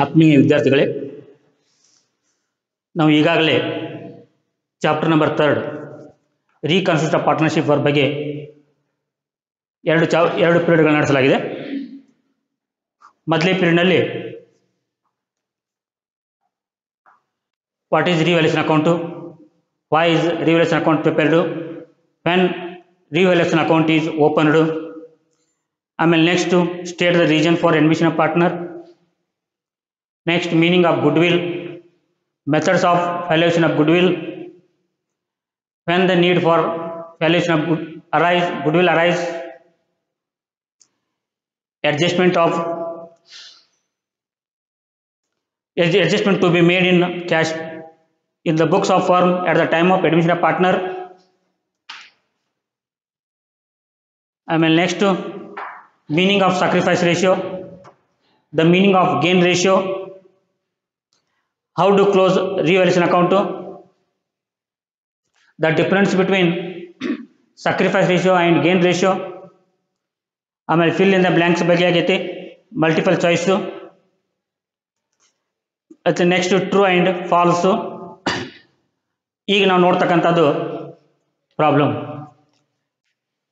ಆತ್ಮೀಯ ವಿದ್ಯಾರ್ಥಿಗಳೇ, ನಾವು ಈಗಾಗಲೇ chapter number 3 reconstruct of partnership ಅವರ ಬಗ್ಗೆ ಎರಡು ಪೀರಿಯಡ್ಗಳು ನಡೆಸಲಾಗಿದೆ. ಮೊದಲೇ ಪೀರಿಯಡ್ನಲ್ಲಿ what is revaluation account, why is revaluation account prepared, when revaluation account is opened, ಆಮೇಲೆ next state the reason for admission of partner, next meaning of goodwill, methods of valuation of goodwill, when the need for valuation of goodwill arise, adjustment to be made in cash in the books of firm at the time of admission of partner. I mean next meaning of sacrifice ratio, the meaning of gain ratio, how to close revaluation account, the difference between sacrifice ratio and gain ratio, ಆಮೇಲೆ fill in the blanks ಬಗ್ಗೆ ಆಗೈತಿ, multiple choice, ಮತ್ತು next true and falls. ಈಗ ನಾವು ನೋಡ್ತಕ್ಕಂಥದ್ದು problem.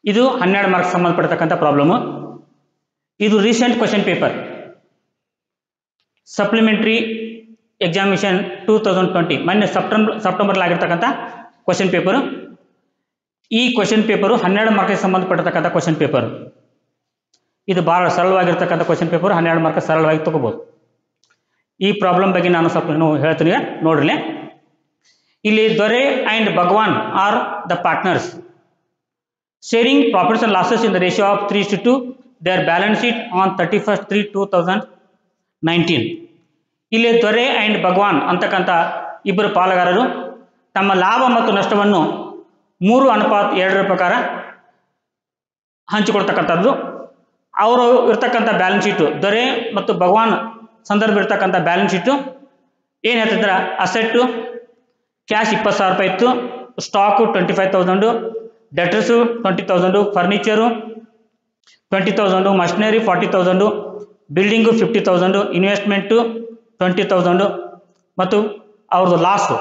ಇದು 12 marks ಸಂಬಂಧಪಡ್ತಕ್ಕಂಥ problem. ಇದು recent question paper, supplementary examination 2020 ಮೊನ್ನೆ ಸೆಪ್ಟೆಂಬರ್ಲಿ ಆಗಿರ್ತಕ್ಕಂಥ ಕ್ವಶನ್ ಪೇಪರು. ಈ ಕ್ವಶನ್ ಪೇಪರು 12 ಮಾರ್ಕ್ಗೆ ಸಂಬಂಧಪಟ್ಟಿರ್ತಕ್ಕಂಥ ಕ್ವಶನ್ ಪೇಪರ್. ಇದು ಭಾಳ ಸರಳವಾಗಿರ್ತಕ್ಕಂಥ ಕ್ವಶನ್ ಪೇಪರ್, 12 ಮಾರ್ಕ್ ಸರಳವಾಗಿ ತಗೋಬೋದು. ಈ ಪ್ರಾಬ್ಲಮ್ ಬಗ್ಗೆ ನಾನು ಸ್ವಲ್ಪ ಹೇಳ್ತೀನಿ, ನೋಡ್ರಿ. ಇಲ್ಲಿ Dore and Bhagwan are the partners sharing profits and losses in the ratio of 3:2 their balance sheet on 31/3/2019. ಇಲ್ಲಿ ದೊರೆ ಆ್ಯಂಡ್ ಭಗವಾನ್ ಅಂತಕ್ಕಂಥ ಇಬ್ಬರು ಪಾಲುಗಾರರು ತಮ್ಮ ಲಾಭ ಮತ್ತು ನಷ್ಟವನ್ನು 3:2 ಪ್ರಕಾರ ಹಂಚಿಕೊಳ್ತಕ್ಕಂಥದ್ದು. ಅವರು ಇರ್ತಕ್ಕಂಥ ಬ್ಯಾಲೆನ್ಸ್ ಶೀಟು, ದೊರೆ ಮತ್ತು ಭಗವಾನ್ ಸಂದರ್ಭ ಇರ್ತಕ್ಕಂಥ ಬ್ಯಾಲೆನ್ಸ್ ಶೀಟು ಏನು ಹೇಳ್ತಿದ್ರೆ, ಅಸೆಟ್ಟು ಕ್ಯಾಶ್ 20,000 ರೂಪಾಯಿ ಇತ್ತು, stock 25,000, debtors 20,000, furniture 20,000, machinery 40,000, building 50,000, investment 20,000 ಮತ್ತು ಅವ್ರದ್ದು ಲಾಸು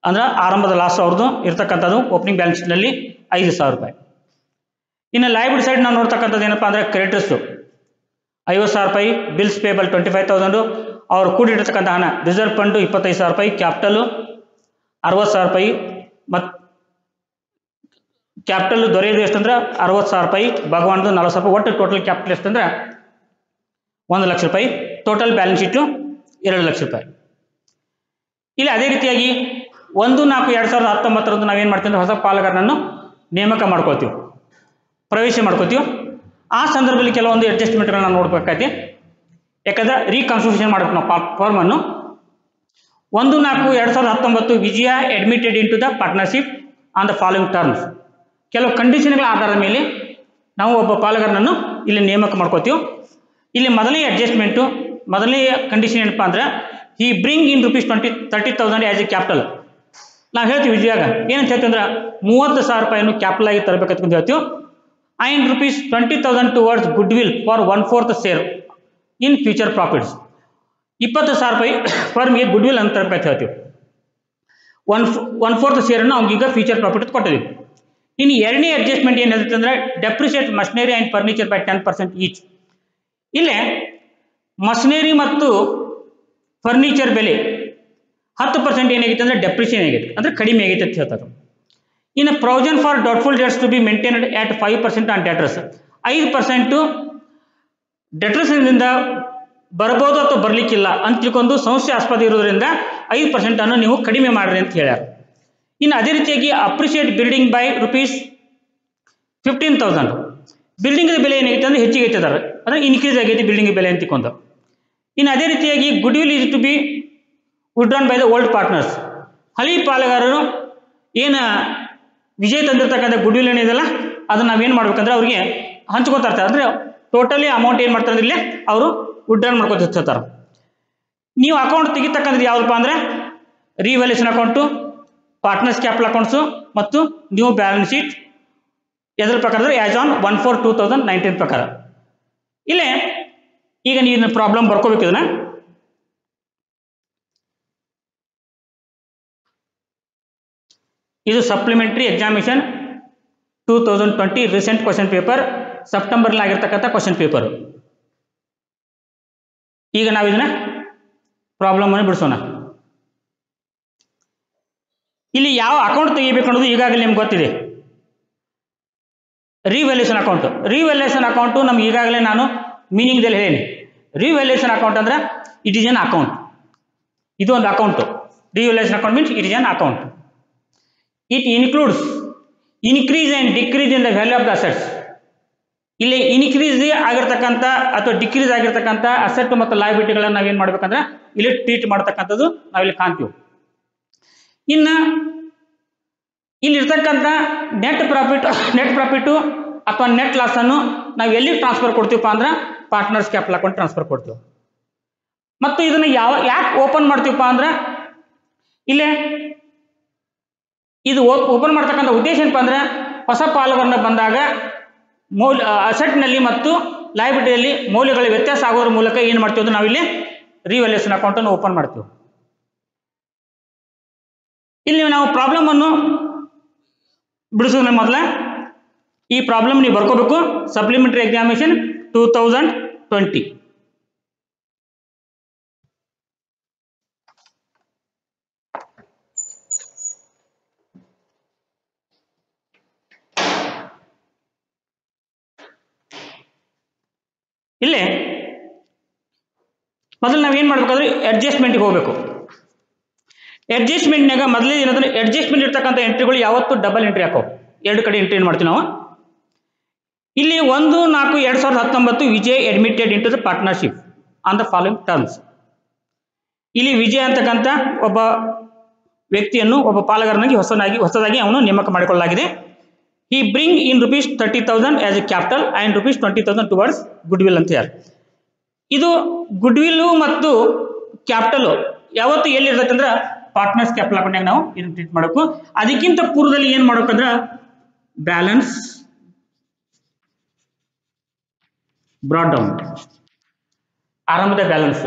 ಅಂದ್ರೆ ಆರಂಭದ ಲಾಸು ಅವ್ರದ್ದು ಇರ್ತಕ್ಕಂಥದ್ದು ಓಪನಿಂಗ್ ಬ್ಯಾಲೆನ್ಸ್ ಶೀಟ್ನಲ್ಲಿ 5,000 ರೂಪಾಯಿ. ಇನ್ನು ಲಯಬಿಲಿಟಿ ಸೈಡ್ ನಾವು ನೋಡ್ತಕ್ಕಂಥದ್ದು ಏನಪ್ಪ ಅಂದರೆ ಕ್ರೆಡಿಟರ್ಸು 50,000 ರೂಪಾಯಿ, ಬಿಲ್ಸ್ ಪೇಬಲ್ 25,000, ಅವ್ರು ಕೂಡಿರ್ತಕ್ಕಂಥ ಹಣ ರಿಸರ್ವ್ ಫಂಡು 25,000 ರೂಪಾಯಿ, ಕ್ಯಾಪಿಟಲು 60,000 ರೂಪಾಯಿ, ಮತ್ತು ಕ್ಯಾಪಿಟಲ್ ದೊರೆಯೋದು ಎಷ್ಟಂದ್ರೆ 60,000 ರೂಪಾಯಿ, ಭಗವಾನ್ದು 40,000 ರೂಪಾಯಿ, ಒಟ್ಟು ಟೋಟಲ್ ಕ್ಯಾಪಿಟಲ್ ಎಷ್ಟಂದ್ರೆ 1 ಲಕ್ಷ ರೂಪಾಯಿ, ಟೋಟಲ್ ಬ್ಯಾಲೆನ್ಸ್ ಶೀಟು 2 ಲಕ್ಷ ರೂಪಾಯಿ. ಇಲ್ಲಿ ಅದೇ ರೀತಿಯಾಗಿ 1/4/2019 ನಾವೇನು ಮಾಡ್ತೀವಿ ಅಂದರೆ ಹೊಸ ಪಾಲುಗಾರನನ್ನು ನೇಮಕ ಮಾಡ್ಕೊಳ್ತೀವಿ, ಪ್ರವೇಶ ಮಾಡ್ಕೋತೀವಿ. ಆ ಸಂದರ್ಭದಲ್ಲಿ ಕೆಲವೊಂದು ಅಡ್ಜಸ್ಟ್ಮೆಂಟ್ಗಳನ್ನ ನೋಡ್ಬೇಕಾಯ್ತು. ಯಾಕಂದ್ರೆ ರೀಕನ್ಸ್ಟ್ರಕ್ಷನ್ ಮಾಡಬೇಕು ನಾವು ಫಾರ್ಮನ್ನು. 1/4/2019 Vijaya admitted into the partnership on the following terms. ಕೆಲವು ಕಂಡೀಷನ್ಗಳ ಆಧಾರದ ಮೇಲೆ ನಾವು ಒಬ್ಬ ಪಾಲುಗಾರನನ್ನು ಇಲ್ಲಿ ನೇಮಕ ಮಾಡ್ಕೋತೀವಿ. ಇಲ್ಲಿ ಮೊದಲನೇ ಅಡ್ಜಸ್ಟ್ಮೆಂಟು, ಮೊದಲನೇ ಕಂಡೀಷನ್ ಏನಪ್ಪ ಅಂದ್ರೆ, ಈ bring in ₹30,000 as A capital. ನಾವು ಹೇಳ್ತೀವಿ ವಿಜಯಾಗ ಏನಂತ ಹೇಳ್ತೀವಿ ಅಂದ್ರೆ 30,000 ರೂಪಾಯಿಯನ್ನು ಕ್ಯಾಪಿಟಲ್ ಆಗಿ ತರಬೇಕಂತ ಹೇಳ್ತೀವಿ. And ₹20,000 towards good will for 1/4 share in future profits. 20,000 ರೂಪಾಯಿ ಫರ್ಮ್ಗೆ ಗುಡ್ ವಿಲ್ ಅಂತ ತರಬೇಕಂತ ಹೇಳ್ತೀವಿ. 1/4 ಶೇರನ್ನು ಅವ್ನಿಗೀಗ ಫ್ಯೂಚರ್ ಪ್ರಾಫಿಟ್ ಕೊಟ್ಟಿದ್ದೀವಿ. ಇನ್ನು ಎರಡನೇ ಅಡ್ಜಸ್ಟ್ಮೆಂಟ್ ಏನು ಹೇಳ್ತೀವಿ ಅಂದರೆ, depreciate machinery and furniture by 10% each. ಇಲ್ಲೇ ಮಷಿನರಿ ಮತ್ತು ಫರ್ನಿಚರ್ ಬೆಲೆ 10% ಏನಾಗೈತೆ ಅಂದರೆ ಡೆಪ್ರಿಷಿಯೇಷನ್ ಆಗೈತೆ, ಅಂದರೆ ಕಡಿಮೆ ಆಗೈತೆ ಅಂತ ಹೇಳ್ತಾರೆ. ಇನ್ನು provision for doubtful debts to be maintained at 5% on debtors. 5% ಡೆಟರ್ಸ್ನಿಂದ ಬರ್ಬೋದು ಅಥವಾ ಬರಲಿಕ್ಕಿಲ್ಲ ಅಂತ ತಿಳ್ಕೊಂಡು ಸಂಶಯಾಸ್ಪದ ಇರೋದ್ರಿಂದ 5% ನೀವು ಕಡಿಮೆ ಮಾಡಿರಿ ಅಂತ ಹೇಳ್ಯಾರ. ಇನ್ನು ಅದೇ ರೀತಿಯಾಗಿ ಅಪ್ರಿಷಿಯೇಟ್ ಬಿಲ್ಡಿಂಗ್ ಬೈ ₹15,000. ಬಿಲ್ಡಿಂಗ್ ಬೆಲೆ ಏನಾಗೈತೆ ಅಂದರೆ ಹೆಚ್ಚಿಗೆ ಐತಿದ್ದಾರೆ, ಅಂದರೆ ಇನ್ಕ್ರೀಸ್ ಆಗೈತಿ ಬಿಲ್ಡಿಂಗ್ ಬೆಲೆ ಅಂತ ತಿಳ್ಕೊಂಡು. ಇನ್ನು ಅದೇ ರೀತಿಯಾಗಿ goodwill is to be withdrawn by the old partners. ಹಳಿ ಪಾಲುಗಾರರು ಏನು ವಿಜಯ್ ತಂದಿರ್ತಕ್ಕಂಥ ಗುಡ್ ವಿಲ್ ಏನಿದೆಯಲ್ಲ ಅದನ್ನು ನಾವೇನು ಮಾಡ್ಬೇಕಂದ್ರೆ ಅವ್ರಿಗೆ ಹಂಚ್ಕೊತಾ ಇರ್ತಾರೆ. ಅಂದರೆ ಟೋಟಲಿ ಅಮೌಂಟ್ ಏನು ಮಾಡ್ತಾರೆ ಅಂದರೆ ಇಲ್ಲೇ ಅವರು ವಿಡ್ರಾನ್ ಮಾಡ್ಕೊತಿರ್ತಾರೆ. ನೀವು ಅಕೌಂಟ್ ತೆಗಿತಕ್ಕಂಥದ್ದು ಯಾವುದಪ್ಪ ಅಂದರೆ revaluation account, partners capital accounts ಮತ್ತು ನ್ಯೂ ಬ್ಯಾಲೆನ್ಸ್ ಶೀಟ್ ಎದ್ರ ಪ್ರಕಾರ ಅಂದರೆ ಆ್ಯಸ್ ಆನ್ 1/4/2019 ಪ್ರಕಾರ. ಇಲ್ಲೇ ಈಗ ನೀವು ಪ್ರಾಬ್ಲಮ್ ಬರ್ಕೋಬೇಕು. ಇದನ್ನ ಇದು supplementary examination 2020 recent question paper, September ಆಗಿರ್ತಕ್ಕಂಥ ಕ್ವಶನ್ ಪೇಪರ್. ಈಗ ನಾವು ಇದನ್ನ ಪ್ರಾಬ್ಲಮ್ ಅನ್ನು ಬಿಡಿಸೋಣ. ಇಲ್ಲಿ ಯಾವ ಅಕೌಂಟ್ ತೆಗಿಬೇಕು ಅನ್ನೋದು ಈಗಾಗಲೇ ನಿಮ್ಗೆ ಗೊತ್ತಿದೆ. Revaluation account. ರಿವ್ಯಾಲ್ಯೂಷನ್ ಅಕೌಂಟು ನಮ್ಗೆ ಈಗಾಗಲೇ ನಾನು ಮೀನಿಂಗ್ದಲ್ಲಿ ಹೇಳಿ. ರಿವ್ಯಾಲ್ಯೂಷನ್ ಅಕೌಂಟ್ ಅಂದ್ರೆ ಇಟ್ ಈಸ್ ಎನ್ ಅಕೌಂಟ್. ಇದು ಒಂದು account. Revaluation account means it is N account. It includes increase and decrease in the value of the assets. ಇಲ್ಲಿ ಇನ್ಕ್ರೀಸ್ ಆಗಿರ್ತಕ್ಕಂಥ ಅಥವಾ ಡಿಕ್ರೀಸ್ ಆಗಿರ್ತಕ್ಕಂಥ ಅಸೆಟ್ ಮತ್ತು ಲಯಬಿಲಿಟಿಗಳನ್ನು ನಾವೇನು ಮಾಡ್ಬೇಕಂದ್ರೆ ಇಲ್ಲಿ ಟ್ರೀಟ್ ಮಾಡ್ತಕ್ಕಂಥದ್ದು ನಾವಿಲ್ಲಿ ಕಾಣ್ತೀವಿ. ಇನ್ನು ಇಲ್ಲಿರ್ತಕ್ಕಂಥ ನೆಟ್ ಪ್ರಾಫಿಟ್ ಅಥವಾ ನೆಟ್ ಲಾಸ್ ಅನ್ನು ನಾವು ಎಲ್ಲಿ ಟ್ರಾನ್ಸ್ಫರ್ ಕೊಡ್ತೀವಪ್ಪ ಅಂದ್ರೆ ಪಾರ್ಟ್ನರ್ಸ್ ಕ್ಯಾಪಿಟಲ್ ಅಕೌಂಟ್ ಟ್ರಾನ್ಸ್ಫರ್ ಕೊಡ್ತೀವಿ. ಮತ್ತು ಇದನ್ನು ಯಾಕೆ ಓಪನ್ ಮಾಡ್ತೀವಪ್ಪ ಅಂದ್ರೆ ಇಲ್ಲೇ ಇದು ಓಪನ್ ಮಾಡ್ತಕ್ಕಂಥ ಉದ್ದೇಶ ಏನಪ್ಪ ಅಂದ್ರೆ ಹೊಸ ಪಾಲುಗಾರನ ಬಂದಾಗ ಅಸೆಟ್ನಲ್ಲಿ ಮತ್ತು ಲಯಬಿಲಿಟಿಯಲ್ಲಿ ಮೌಲ್ಯಗಳ ವ್ಯತ್ಯಾಸ ಆಗೋದ್ರ ಮೂಲಕ ಏನು ಮಾಡ್ತೀವಿ ಅಂದ್ರೆ ನಾವಿಲ್ಲಿ ರಿವ್ಯಾಲ್ಯೂಷನ್ ಅಕೌಂಟನ್ನು ಓಪನ್ ಮಾಡ್ತೀವಿ. ಇಲ್ಲಿ ನಾವು ಪ್ರಾಬ್ಲಮ್ ಅನ್ನು ಬಿಡಿಸೋದ್ರ ಮೊದಲ ಈ ಪ್ರಾಬ್ಲಮ್ ನೀವು ಬರ್ಕೋಬೇಕು. Supplementary examination 2020. ಇಲ್ಲೇ ಮೊದಲು ನಾವೇನು ಮಾಡ್ಬೇಕಾದ್ರೆ ಅಡ್ಜಸ್ಟ್ಮೆಂಟ್ಗೆ ಹೋಗಬೇಕು. ಅಡ್ಜಸ್ಟ್ಮೆಂಟ್ನಾಗ ಮೊದಲೇ ಏನಂದ್ರೆ ಅಡ್ಜಸ್ಟ್ಮೆಂಟ್ ಇರ್ತಕ್ಕಂಥ ಎಂಟ್ರಿಗಳು ಯಾವತ್ತು ಡಬಲ್ ಎಂಟ್ರಿ ಹಾಕೋ. ಎರಡು ಕಡೆ ಎಂಟ್ರಿ ಏನು ಮಾಡ್ತೀವಿ ನಾವು. ಇಲ್ಲಿ 1/4/2019 Vijay admitted into the partnership on the following terms. ಇಲ್ಲಿ ವಿಜಯ್ ಅಂತಕ್ಕಂಥ ಒಬ್ಬ ವ್ಯಕ್ತಿಯನ್ನು ಒಬ್ಬ ಪಾಲುಗಾರನಾಗಿ ಹೊಸದಾಗಿ ಅವನು ನೇಮಕ ಮಾಡಿಕೊಳ್ಳಲಾಗಿದೆ. he bring in rupees 30,000 as a capital and rupees 20,000 towards goodwill ಅಂತ ಯಾರು. ಇದು ಗುಡ್ವಿಲ್ ಮತ್ತು ಕ್ಯಾಪಿಟಲ್ ಯಾವತ್ತು ಎಲ್ಲಿ ಇರ್ತೈತೆ ಅಂದ್ರೆ ಪಾರ್ಟ್ನರ್ಸ್ ಕ್ಯಾಪಿಟಲ್ ಅಕೌಂಟ್ನಾಗ ನಾವು ಇದನ್ನ ಟ್ರೀಟ್ ಮಾಡಬೇಕು. ಅದಕ್ಕಿಂತ ಪೂರ್ವದಲ್ಲಿ ಏನು ಮಾಡ್ಬೇಕಂದ್ರೆ ಬ್ಯಾಲೆನ್ಸ್ ಬ್ರಾಟ್ ಡೌನ್, ಆರಂಭದ ಬ್ಯಾಲೆನ್ಸ್.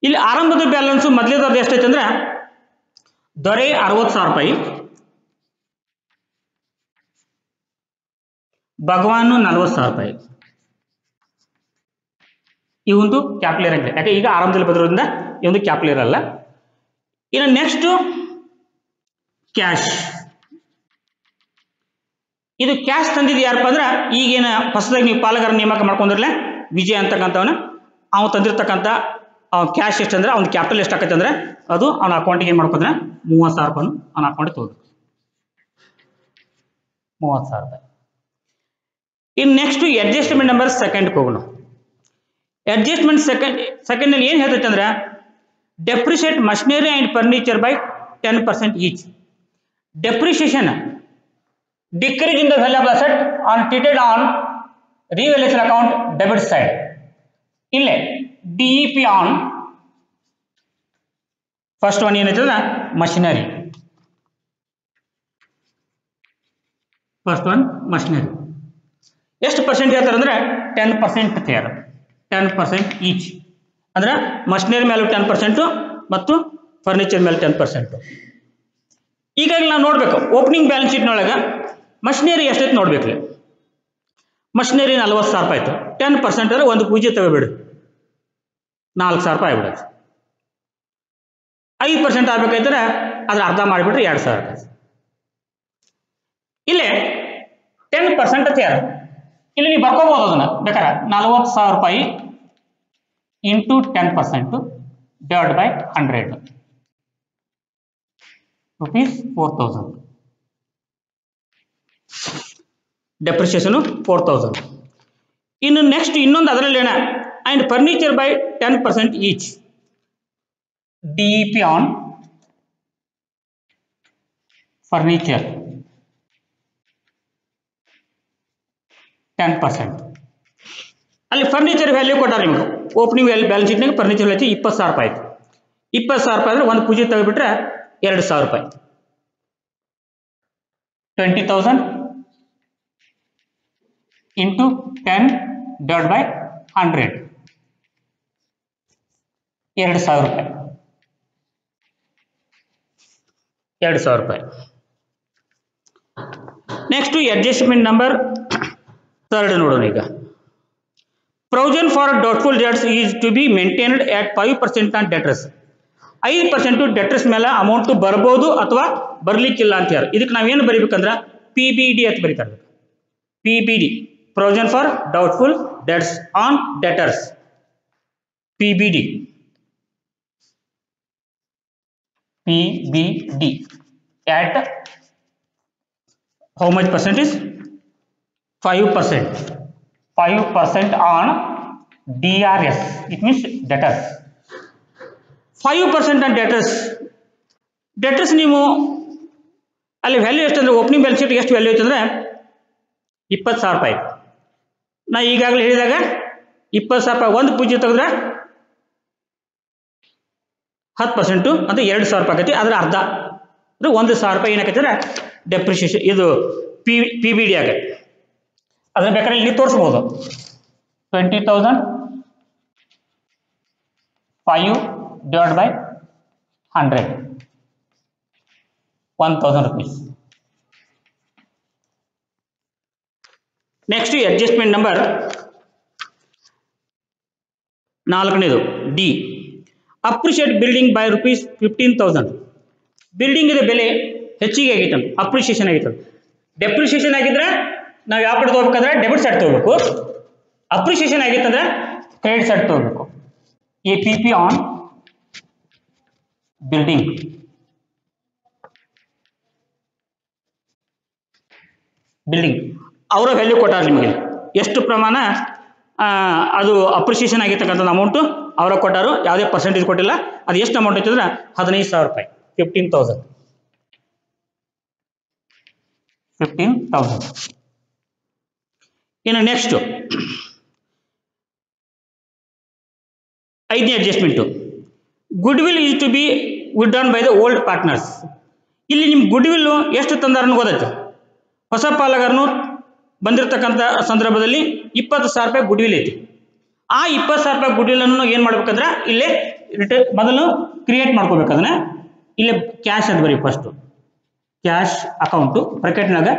ಇಲ್ಲಿ ಆರಂಭದ ಬ್ಯಾಲೆನ್ಸ್ ಮೊದಲೇದವ್ರದ್ದು ಎಷ್ಟೈತೆ ಅಂದ್ರೆ ದೊರೆ 60,000 ರೂಪಾಯಿ, ಭಗವಾನ್ 40,000 ರೂಪಾಯಿ. ಈ ಒಂದು ಕ್ಯಾಪಿಟಲ್ ಇರಂಗಿಲ್ಲ, ಯಾಕೆ ಈಗ ಆರಂಭದಲ್ಲಿ ಬರೋದ್ರಿಂದ ಈ ಒಂದು ಕ್ಯಾಪಿಟಲ್ ಇರಲ್ಲ. ಇನ್ನು ನೆಕ್ಸ್ಟ್ ಕ್ಯಾಶ್. ಇದು ಕ್ಯಾಶ್ ತಂದಿದ್ದು ಯಾರಪ್ಪ ಅಂದ್ರೆ ಈಗೇನು ಹೊಸದಾಗಿ ನೀವು ಪಾಲುಗಾರ ನೇಮಕ ಮಾಡ್ಕೊಂಡಿರಲ್ಲ ವಿಜಯ್ ಅಂತಕ್ಕಂಥವನ್ನ ಅವ್ನು ತಂದಿರ್ತಕ್ಕಂಥ ಕ್ಯಾಶ್ ಎಷ್ಟು ಅಂದ್ರೆ ಅವ್ನ ಕ್ಯಾಪಿಟಲ್ ಎಷ್ಟು ಆಕೈತೆ ಅಂದ್ರೆ ಅದು ಅವನ ಅಕೌಂಟಿಗೆ ಏನು ಮಾಡ್ಕೊಂಡ್ರೆ 30,000 ರೂಪಾಯಿ ಅವನ ಅಕೌಂಟಿಗೆ ತಗೋಬೇಕು. 30,000 ರೂಪಾಯಿ. ಇನ್ನು ನೆಕ್ಸ್ಟ್ ಅಡ್ಜಸ್ಟ್ಮೆಂಟ್ ನಂಬರ್ ಸೆಕೆಂಡ್ಗೆ ಹೋಗೋಣ. ಅಡ್ಜಸ್ಟ್ಮೆಂಟ್ ಸೆಕೆಂಡ್ನಲ್ಲಿ ಏನು ಹೇಳ್ತೈತೆ ಅಂದ್ರೆ depreciate machinery and furniture by 10% each. Depreciation decrease in the value of asset on treated on revaluation account debit side. ಇಲ್ಲೇ DEP on ಫಸ್ಟ್ ಒನ್ ಏನೈತದ ಮಷಿನರಿ. ಫಸ್ಟ್ ಒನ್ ಮಷಿನರಿ ಎಷ್ಟು percent ಹೇಳ್ತಾರೆ ಅಂದ್ರೆ 10% ತಯಾರು, 10% ಈಚ್. ಅಂದ್ರೆ ಮಷಿನರಿ ಮೇಲೆ 10% ಮತ್ತು furniture ಮೇಲೆ 10%. ಈಗಾಗಲೇ ನಾವು ನೋಡ್ಬೇಕು ಓಪನಿಂಗ್ ಬ್ಯಾಲೆನ್ಸ್ ಶೀಟ್ನೊಳಗೆ ಮಷಿನರಿ ಎಷ್ಟೈತೆ ನೋಡ್ಬೇಕ್ರಿ. ಮಷಿನರಿ 40,000 ರೂಪಾಯಿ ಆಯ್ತು. 10% ಅಂದ್ರೆ ಒಂದು ಪೂಜೆ ತಗೋಬೇಡಿ 4,000 ರೂಪಾಯಿ ಆಗ್ಬಿಡುತ್ತೆ. 5% ಆಗ್ಬೇಕಾಯ್ತಾರೆ ಅದ್ರ ಅರ್ಧ ಮಾಡಿಬಿಟ್ರೆ 2,000 ರೂಪಾಯಿ. ಇಲ್ಲೇ 10% ತಯಾರು. ಇಲ್ಲಿ ನೀವು ಬರ್ಕೋಬಹುದು ಅದನ್ನ ಬೇಕಾರೆ 40,000 ರೂಪಾಯಿ into 10% divide by 100 rupees 4,000. Depreciation 4,000. ಇನ್ನು ನೆಕ್ಸ್ಟ್ ಇನ್ನೊಂದು ಅದರಲ್ಲಿ ಏನ and furniture by 10% each. DEP on furniture 10%. ಅಲ್ಲಿ ಫರ್ನಿಚರ್ ವ್ಯಾಲ್ಯೂ ಕೊಟ್ಟಾರ ನಿಮ್ಗೆ ಓಪನಿಂಗ್ ಬ್ಯಾಲೆನ್ಸ್ ಶೀಟ್ನಾಗ ಫರ್ನಿಚರ್ ವ್ಯಾಲ್ಯೂ 20,000 ರೂಪಾಯಿ ಆಯ್ತು. 20,000 ರೂಪಾಯಿ ಅಂದ್ರೆ ಒಂದು ಪೂಜೆ ತೆಗೆದುಬಿಟ್ರೆ 2,000 ರೂಪಾಯಿ. 20,000 into 10 divided by 100 2,000 ರೂಪಾಯಿ. 2,000 ರೂಪಾಯಿ. ನೆಕ್ಸ್ಟ್ ಅಡ್ಜಸ್ಟ್ಮೆಂಟ್ ನಂಬರ್ 3 ನೋಡೋಣ ಈಗ. Provision for doubtful debts is to be maintained at 5% on debtors. 5% debtors ಮೇಲೆ ಅಮೌಂಟ್ ಬರ್ಬೋದು ಅಥವಾ ಬರ್ಲಿಕ್ಕಿಲ್ಲ ಅಂತ ಯಾರು, ಇದಕ್ಕೆ ನಾವೇನು ಬರೀಬೇಕಂದ್ರೆ PBD ಅಂತ ಬರೀತಾರೆ. PBD, provision for doubtful debts on debtors, PBD. PBD at how much percentage? 5%. 5% on DRS. It means debtors. 5% on debtors. Debtors ನೀವು ಅಲ್ಲಿ ವ್ಯಾಲ್ಯೂ ಎಷ್ಟು ಅಂದರೆ ಓಪನಿಂಗ್ ಬ್ಯಾಲೆನ್ಸ್ ಶೀಟ್ ಎಷ್ಟು ವ್ಯಾಲ್ಯೂ ಐತೆ ಅಂದರೆ 20,000 ರೂಪಾಯಿ. ನಾ ಈಗಾಗಲೇ ಹೇಳಿದಾಗ 20,000 ರೂಪಾಯಿ ಒಂದು ಪೂಜೆ ತೆಗೆದ್ರೆ 10% ಅಂದರೆ 2,000 ರೂಪಾಯಿ ಆಗೈತಿ. ಅದರ ಅರ್ಧ ಅಂದರೆ 1,000 ರೂಪಾಯಿ ಏನಾಗೈತೆ ಅಂದರೆ ಡೆಪ್ರಿಷಿಯೇಷನ್, ಇದು PBD ಆಗೈತೆ. ಅದನ್ನ ಬೇಕಾದ್ರೆ ಇಲ್ಲಿ ತೋರಿಸ್ಬೋದು. 20,000 5 divided by 100, 1,000 rupees. Next adjustment number 4ನೇದು D. Appreciate building by rupees 15,000. Building ಇದೆ ಬೆಲೆ ಹೆಚ್ಚಿಗೆ ಆಗೈತೆ, ಅಪ್ರಿಷಿಯೇಷನ್ ಆಗೈತೆ. ಡೆಪ್ರಿಷಿಯೇಷನ್ ಆಗಿದ್ರೆ ನಾವು ಯಾವ ಕಡೆ ತಗೋಬೇಕಂದ್ರೆ ಡೆಬಿಟ್ ಸೈಡ್ ತಗೋಬೇಕು. ಅಪ್ರಿಷಿಯೇಷನ್ ಆಗಿತ್ತು ಅಂದ್ರೆ ಕ್ರೆಡಿಟ್ ಸೈಡ್ ತಗೋಬೇಕು. APP on building. ಬಿಲ್ಡಿಂಗ್ ಅವರ ವ್ಯಾಲ್ಯೂ ಕೊಟ್ಟಾರ ನಿಮಗೆ, ಎಷ್ಟು ಪ್ರಮಾಣ ಅದು ಅಪ್ರಿಷಿಯೇಷನ್ ಆಗಿರ್ತಕ್ಕಂಥ ಅಮೌಂಟು ಅವರ ಕೊಟ್ಟಾರು, ಯಾವುದೇ ಪರ್ಸೆಂಟೇಜ್ ಕೊಟ್ಟಿಲ್ಲ. ಅದು ಎಷ್ಟು ಅಮೌಂಟ್ ಐತೆ ಅಂದ್ರೆ 15,000 ರೂಪಾಯಿ, 15,000. ಇನ್ನು ನೆಕ್ಸ್ಟ್ 5ನೇ adjustment, goodwill is to be withdrawn by the old partners. ಇಲ್ಲಿ ನಿಮ್ಮ ಗುಡ್ ವಿಲ್ ಎಷ್ಟು ತಂದಾರನ್ನು ಗೊತ್ತೈತೆ. ಹೊಸ ಪಾಲುಗಾರನು ಬಂದಿರತಕ್ಕಂಥ ಸಂದರ್ಭದಲ್ಲಿ 20,000 ರೂಪಾಯಿ ಗುಡ್ ವಿಲ್ ಐತಿ. ಆ 20,000 ರೂಪಾಯಿ ಗುಡ್ ವಿಲ್ ಅನ್ನು ಏನು ಮಾಡ್ಬೇಕಂದ್ರೆ ಇಲ್ಲೇ ಮೊದಲು ಕ್ರಿಯೇಟ್ ಮಾಡ್ಕೋಬೇಕು. ಅದನ್ನ ಇಲ್ಲೇ ಕ್ಯಾಶ್ ಅಂತ ಬರೀ, ಫಸ್ಟ್ ಕ್ಯಾಶ್ ಅಕೌಂಟು ಬ್ರಾಕೆಟ್ನಾಗ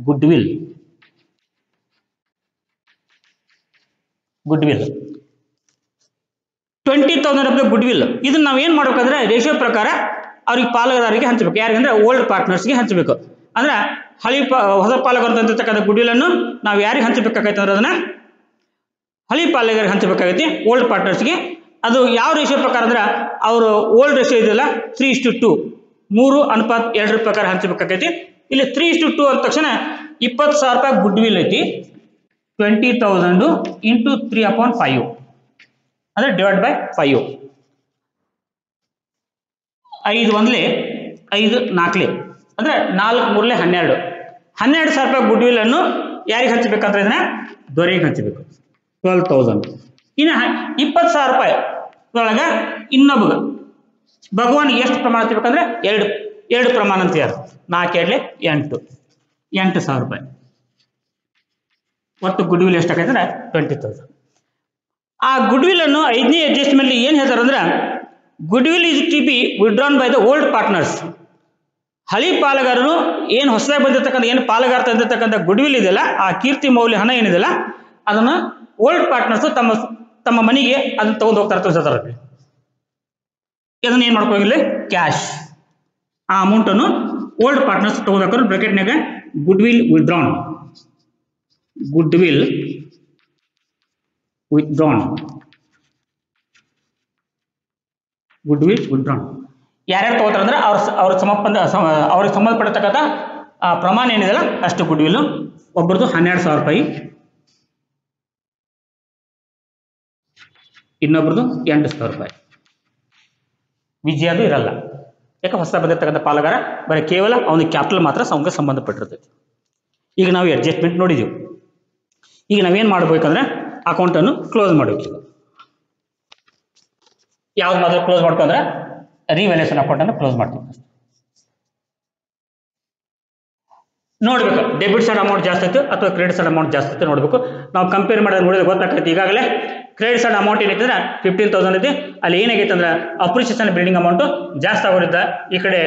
ಗುಡ್ ವಿಲ್, ಗುಡ್ ವಿಲ್ 20,000 ರೂಪಾಯಿ ಗುಡ್ ವಿಲ್. ಇದನ್ನ ನಾವು ಏನು ಮಾಡ್ಬೇಕಂದ್ರೆ ರೇಷಿಯೋ ಪ್ರಕಾರ ಅವ್ರಿಗೆ ಪಾಲುದಾರರಿಗೆ ಹಂಚಬೇಕು. ಯಾರಿಗಂದ್ರೆ ಓಲ್ಡ್ ಪಾರ್ಟ್ನರ್ಸ್ಗೆ ಹಂಚಬೇಕು. ಅಂದ್ರೆ ಹೊಸ ಪಾಲುಗಾರ ತಂದಿರ್ತಕ್ಕಂಥ ಗುಡ್ ವಿಲ್ ಅನ್ನು ನಾವು ಯಾರಿಗೆ ಹಂಚಬೇಕಾಗೈತೆ ಅಂದ್ರೆ ಅದನ್ನ ಹಳಿ ಪಾಲುಗಾರಿಗೆ ಹಂಚಬೇಕಾಗೈತಿ, ಓಲ್ಡ್ ಪಾರ್ಟ್ನರ್ಸ್ಗೆ. ಅದು ಯಾವ ರೇಷಿಯೋ ಪ್ರಕಾರ ಅಂದ್ರೆ ಅವರು ಓಲ್ಡ್ ರೇಷಿಯೋ ಇದೆಯಲ್ಲ 3:2, 3:2 ಪ್ರಕಾರ ಹಂಚಬೇಕಾಗೈತಿ. ಇಲ್ಲಿ 3:2 ಅಂದ ತಕ್ಷಣ 20,000 ರೂಪಾಯಿ ಗುಡ್ ವಿಲ್ ಐತಿ. 20,000 ಇಂಟು 3/5 ಅಂದ್ರೆ ಡಿವೈಡ್ ಬೈ 5. 5 1 5 4 ಅಂದ್ರೆ 4 3 12. 12,000 ರೂಪಾಯಿ ಗುಡ್ ವಿಲ್ ಅನ್ನು ಯಾರಿಗೆ ಹಂಚಬೇಕಂದ್ರೆ ಇದನ್ನ ದೊರೆಗೆ ಹಂಚಬೇಕು, 12,000. ಇನ್ನು 20,000 ರೂಪಾಯಿ ಒಳಗ ಇನ್ನೊಬ್ಬ ಭಗವಾನ್ಗೆ ಎಷ್ಟು ಪ್ರಮಾಣ ಹಂಚಬೇಕಂದ್ರೆ 2 ಪ್ರಮಾಣ ಅಂತ ಯಾರು, 4 2 8, 8,000 ರೂಪಾಯಿ. ಒಟ್ಟು ಗುಡ್ ವಿಲ್ ಎಷ್ಟಾಗೈತೆ ಅಂದ್ರೆ 20,000. ಆ ಗುಡ್ ವಿಲ್ ಅನ್ನು 5ನೇ ಅಡ್ಜಸ್ಟ್ಮೆಂಟ್ ಏನು ಹೇಳ್ತಾರೆ ಅಂದ್ರೆ goodwill is to be withdrawn by the old partners. ಹಳಿ ಪಾಲುಗಾರರು ಏನು ಹೊಸದಾಗಿ ಬಂದಿರತಕ್ಕಂಥ ಏನು ಪಾಲುಗಾರ ತಂದಿರತಕ್ಕಂಥ ಗುಡ್ ವಿಲ್ ಇದೆಯಲ್ಲ, ಆ ಕೀರ್ತಿ ಮೌಲ್ಯ ಹಣ ಏನಿದೆಯಲ್ಲ ಅದನ್ನು ಓಲ್ಡ್ ಪಾರ್ಟ್ನರ್ಸ್ ತಮ್ಮ ಮನೆಗೆ ಅದನ್ನ ತಗೊಂಡು ಹೋಗ್ತಾರೆ, ತೋರಿಸ್ತಾರೆ. ಅದನ್ನ ಏನು ಮಾಡ್ಕೋಗಿಲ್ಲ ಕ್ಯಾಶ್, ಆ ಅಮೌಂಟನ್ನು ಓಲ್ಡ್ ಪಾರ್ಟ್ನರ್ಸ್ ತಗೋಬೇಕಾದ್ರೆ ಬ್ರಾಕೆಟ್ನಾಗ goodwill withdrawn, goodwill withdrawn, goodwill withdrawn. ಯಾರ್ಯಾರು ತಗೋತಾರೆ ಅಂದ್ರೆ ಅವ್ರಿಗೆ ಸಂಬಂಧಪಟ್ಟತಕ್ಕಂಥ ಪ್ರಮಾಣ ಏನಿದೆಯಲ್ಲ ಅಷ್ಟು ಗುಡ್ ವಿಲ್. ಒಬ್ಬರದು 12,000 ರೂಪಾಯಿ, ಇನ್ನೊಬ್ರದ್ದು 8,000 ರೂಪಾಯಿ. ವಿಜಯದು ಇರಲ್ಲ, ಯಾಕೆ ಹೊಸ ಬಂದಿರತಕ್ಕಂಥ ಪಾಲುಗಾರ ಬರೀ ಕೇವಲ ಅವನ ಕ್ಯಾಪಿಟಲ್ ಮಾತ್ರ ಅವನಿಗೆ ಸಂಬಂಧಪಟ್ಟಿರ್ತೈತಿ. ಈಗ ನಾವು ಅಡ್ಜಸ್ಟ್ಮೆಂಟ್ ನೋಡಿದೀವಿ. ಈಗ ನಾವೇನು ಮಾಡ್ಬೇಕಂದ್ರೆ ಅಕೌಂಟನ್ನು ಕ್ಲೋಸ್ ಮಾಡಬೇಕು. ಯಾವ್ದು ಮಾತ್ರ ಕ್ಲೋಸ್ ಮಾಡ್ಕೊ ಅಂದ್ರೆ ರಿವ್ಯಾಲ್ಯೂಯೇಷನ್ ಅಕೌಂಟನ್ನು ಕ್ಲೋಸ್ ಮಾಡ್ತೀವಿ. ನೋಡ್ಬೇಕು ಡೆಬಿಟ್ ಸೈಡ್ ಅಮೌಂಟ್ ಜಾಸ್ತಿ ಆಯ್ತು ಅಥವಾ ಕ್ರೆಡಿಟ್ ಸೈಡ್ ಅಮೌಂಟ್ ಜಾಸ್ತಿ ಆಯ್ತು ನೋಡ್ಬೇಕು. ನಾವು ಕಂಪೇರ್ ಮಾಡೋದು ನೋಡಿದ್ರೆ ಗೊತ್ತಾಗ್ತೈತಿ. ಈಗಾಗಲೇ ಕ್ರೆಡಿಟ್ ಸೈಡ್ ಅಮೌಂಟ್ ಏನೈತೆ ಅಂದ್ರೆ 15,000 ಐತಿ. ಅಲ್ಲಿ ಏನಾಗೈತೆ ಅಂದ್ರೆ ಅಪ್ರಿಷಿಯೇಷನ್ ಬಿಲ್ಡಿಂಗ್ ಅಮೌಂಟು ಜಾಸ್ತಿ ಆಗೋದ್ರಿಂದ ಈ ಕಡೆ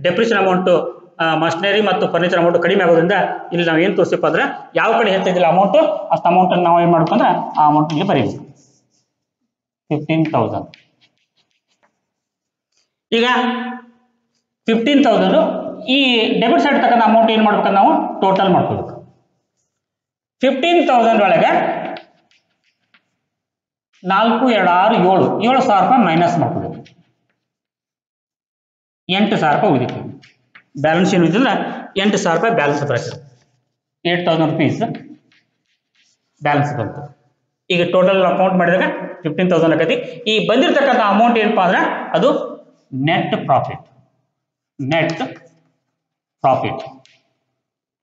ಡೆಪ್ರಿಷನ್ ಅಮೌಂಟು ಮಷಿನರಿ ಮತ್ತು ಫರ್ನಿಚರ್ ಅಮೌಂಟ್ ಕಡಿಮೆ ಆಗೋದ್ರಿಂದ ಇಲ್ಲಿ ನಾವು ಏನು ತೋರಿಸಪ್ಪ ಅಂದ್ರೆ ಯಾವ ಕಡೆ ಹೆಚ್ಚಿದಿಲ್ಲ ಅಮೌಂಟ್ ಅಷ್ಟು ಅಮೌಂಟನ್ನು ನಾವು ಏನು ಮಾಡ್ಬೇಕಂದ್ರೆ ಆ ಅಮೌಂಟ್ ಇಲ್ಲಿ ಬರೀಬೇಕು 15,000. ಈಗ 15,000 ಈ ಡೆಬಿಟ್ ಸೈಡ್ ತಕ್ಕಂಥ ಅಮೌಂಟ್ ಏನು ಮಾಡ್ಬೇಕಂದ್ರೆ ನಾವು ಟೋಟಲ್ ಮಾಡ್ಕೋಬೇಕು. 15,000 ಒಳಗೆ 4, 2, 6, 7,000 ರೂಪಾಯಿ ಮೈನಸ್ ಮಾಡ್ಕೋಬೇಕು. 8,000 ರೂಪಾಯಿ ಉಳಿದಿತ್ತು. ಬ್ಯಾಲೆನ್ಸ್ ಏನು ಇದ್ದಿಲ್ಲ 8,000 ರೂಪಾಯಿ ಬ್ಯಾಲೆನ್ಸ್ ಬರ್ತದೆ. 8,000 rupees ಬ್ಯಾಲೆನ್ಸ್ ಬಂತು. ಈಗ ಟೋಟಲ್ ಅಕೌಂಟ್ ಮಾಡಿದಾಗ 15,000 ಆಗೈತಿ. ಈ ಬಂದಿರತಕ್ಕಂಥ ಅಮೌಂಟ್ ಏನಪ್ಪಾ ಅಂದ್ರೆ ಅದು net profit. Net profit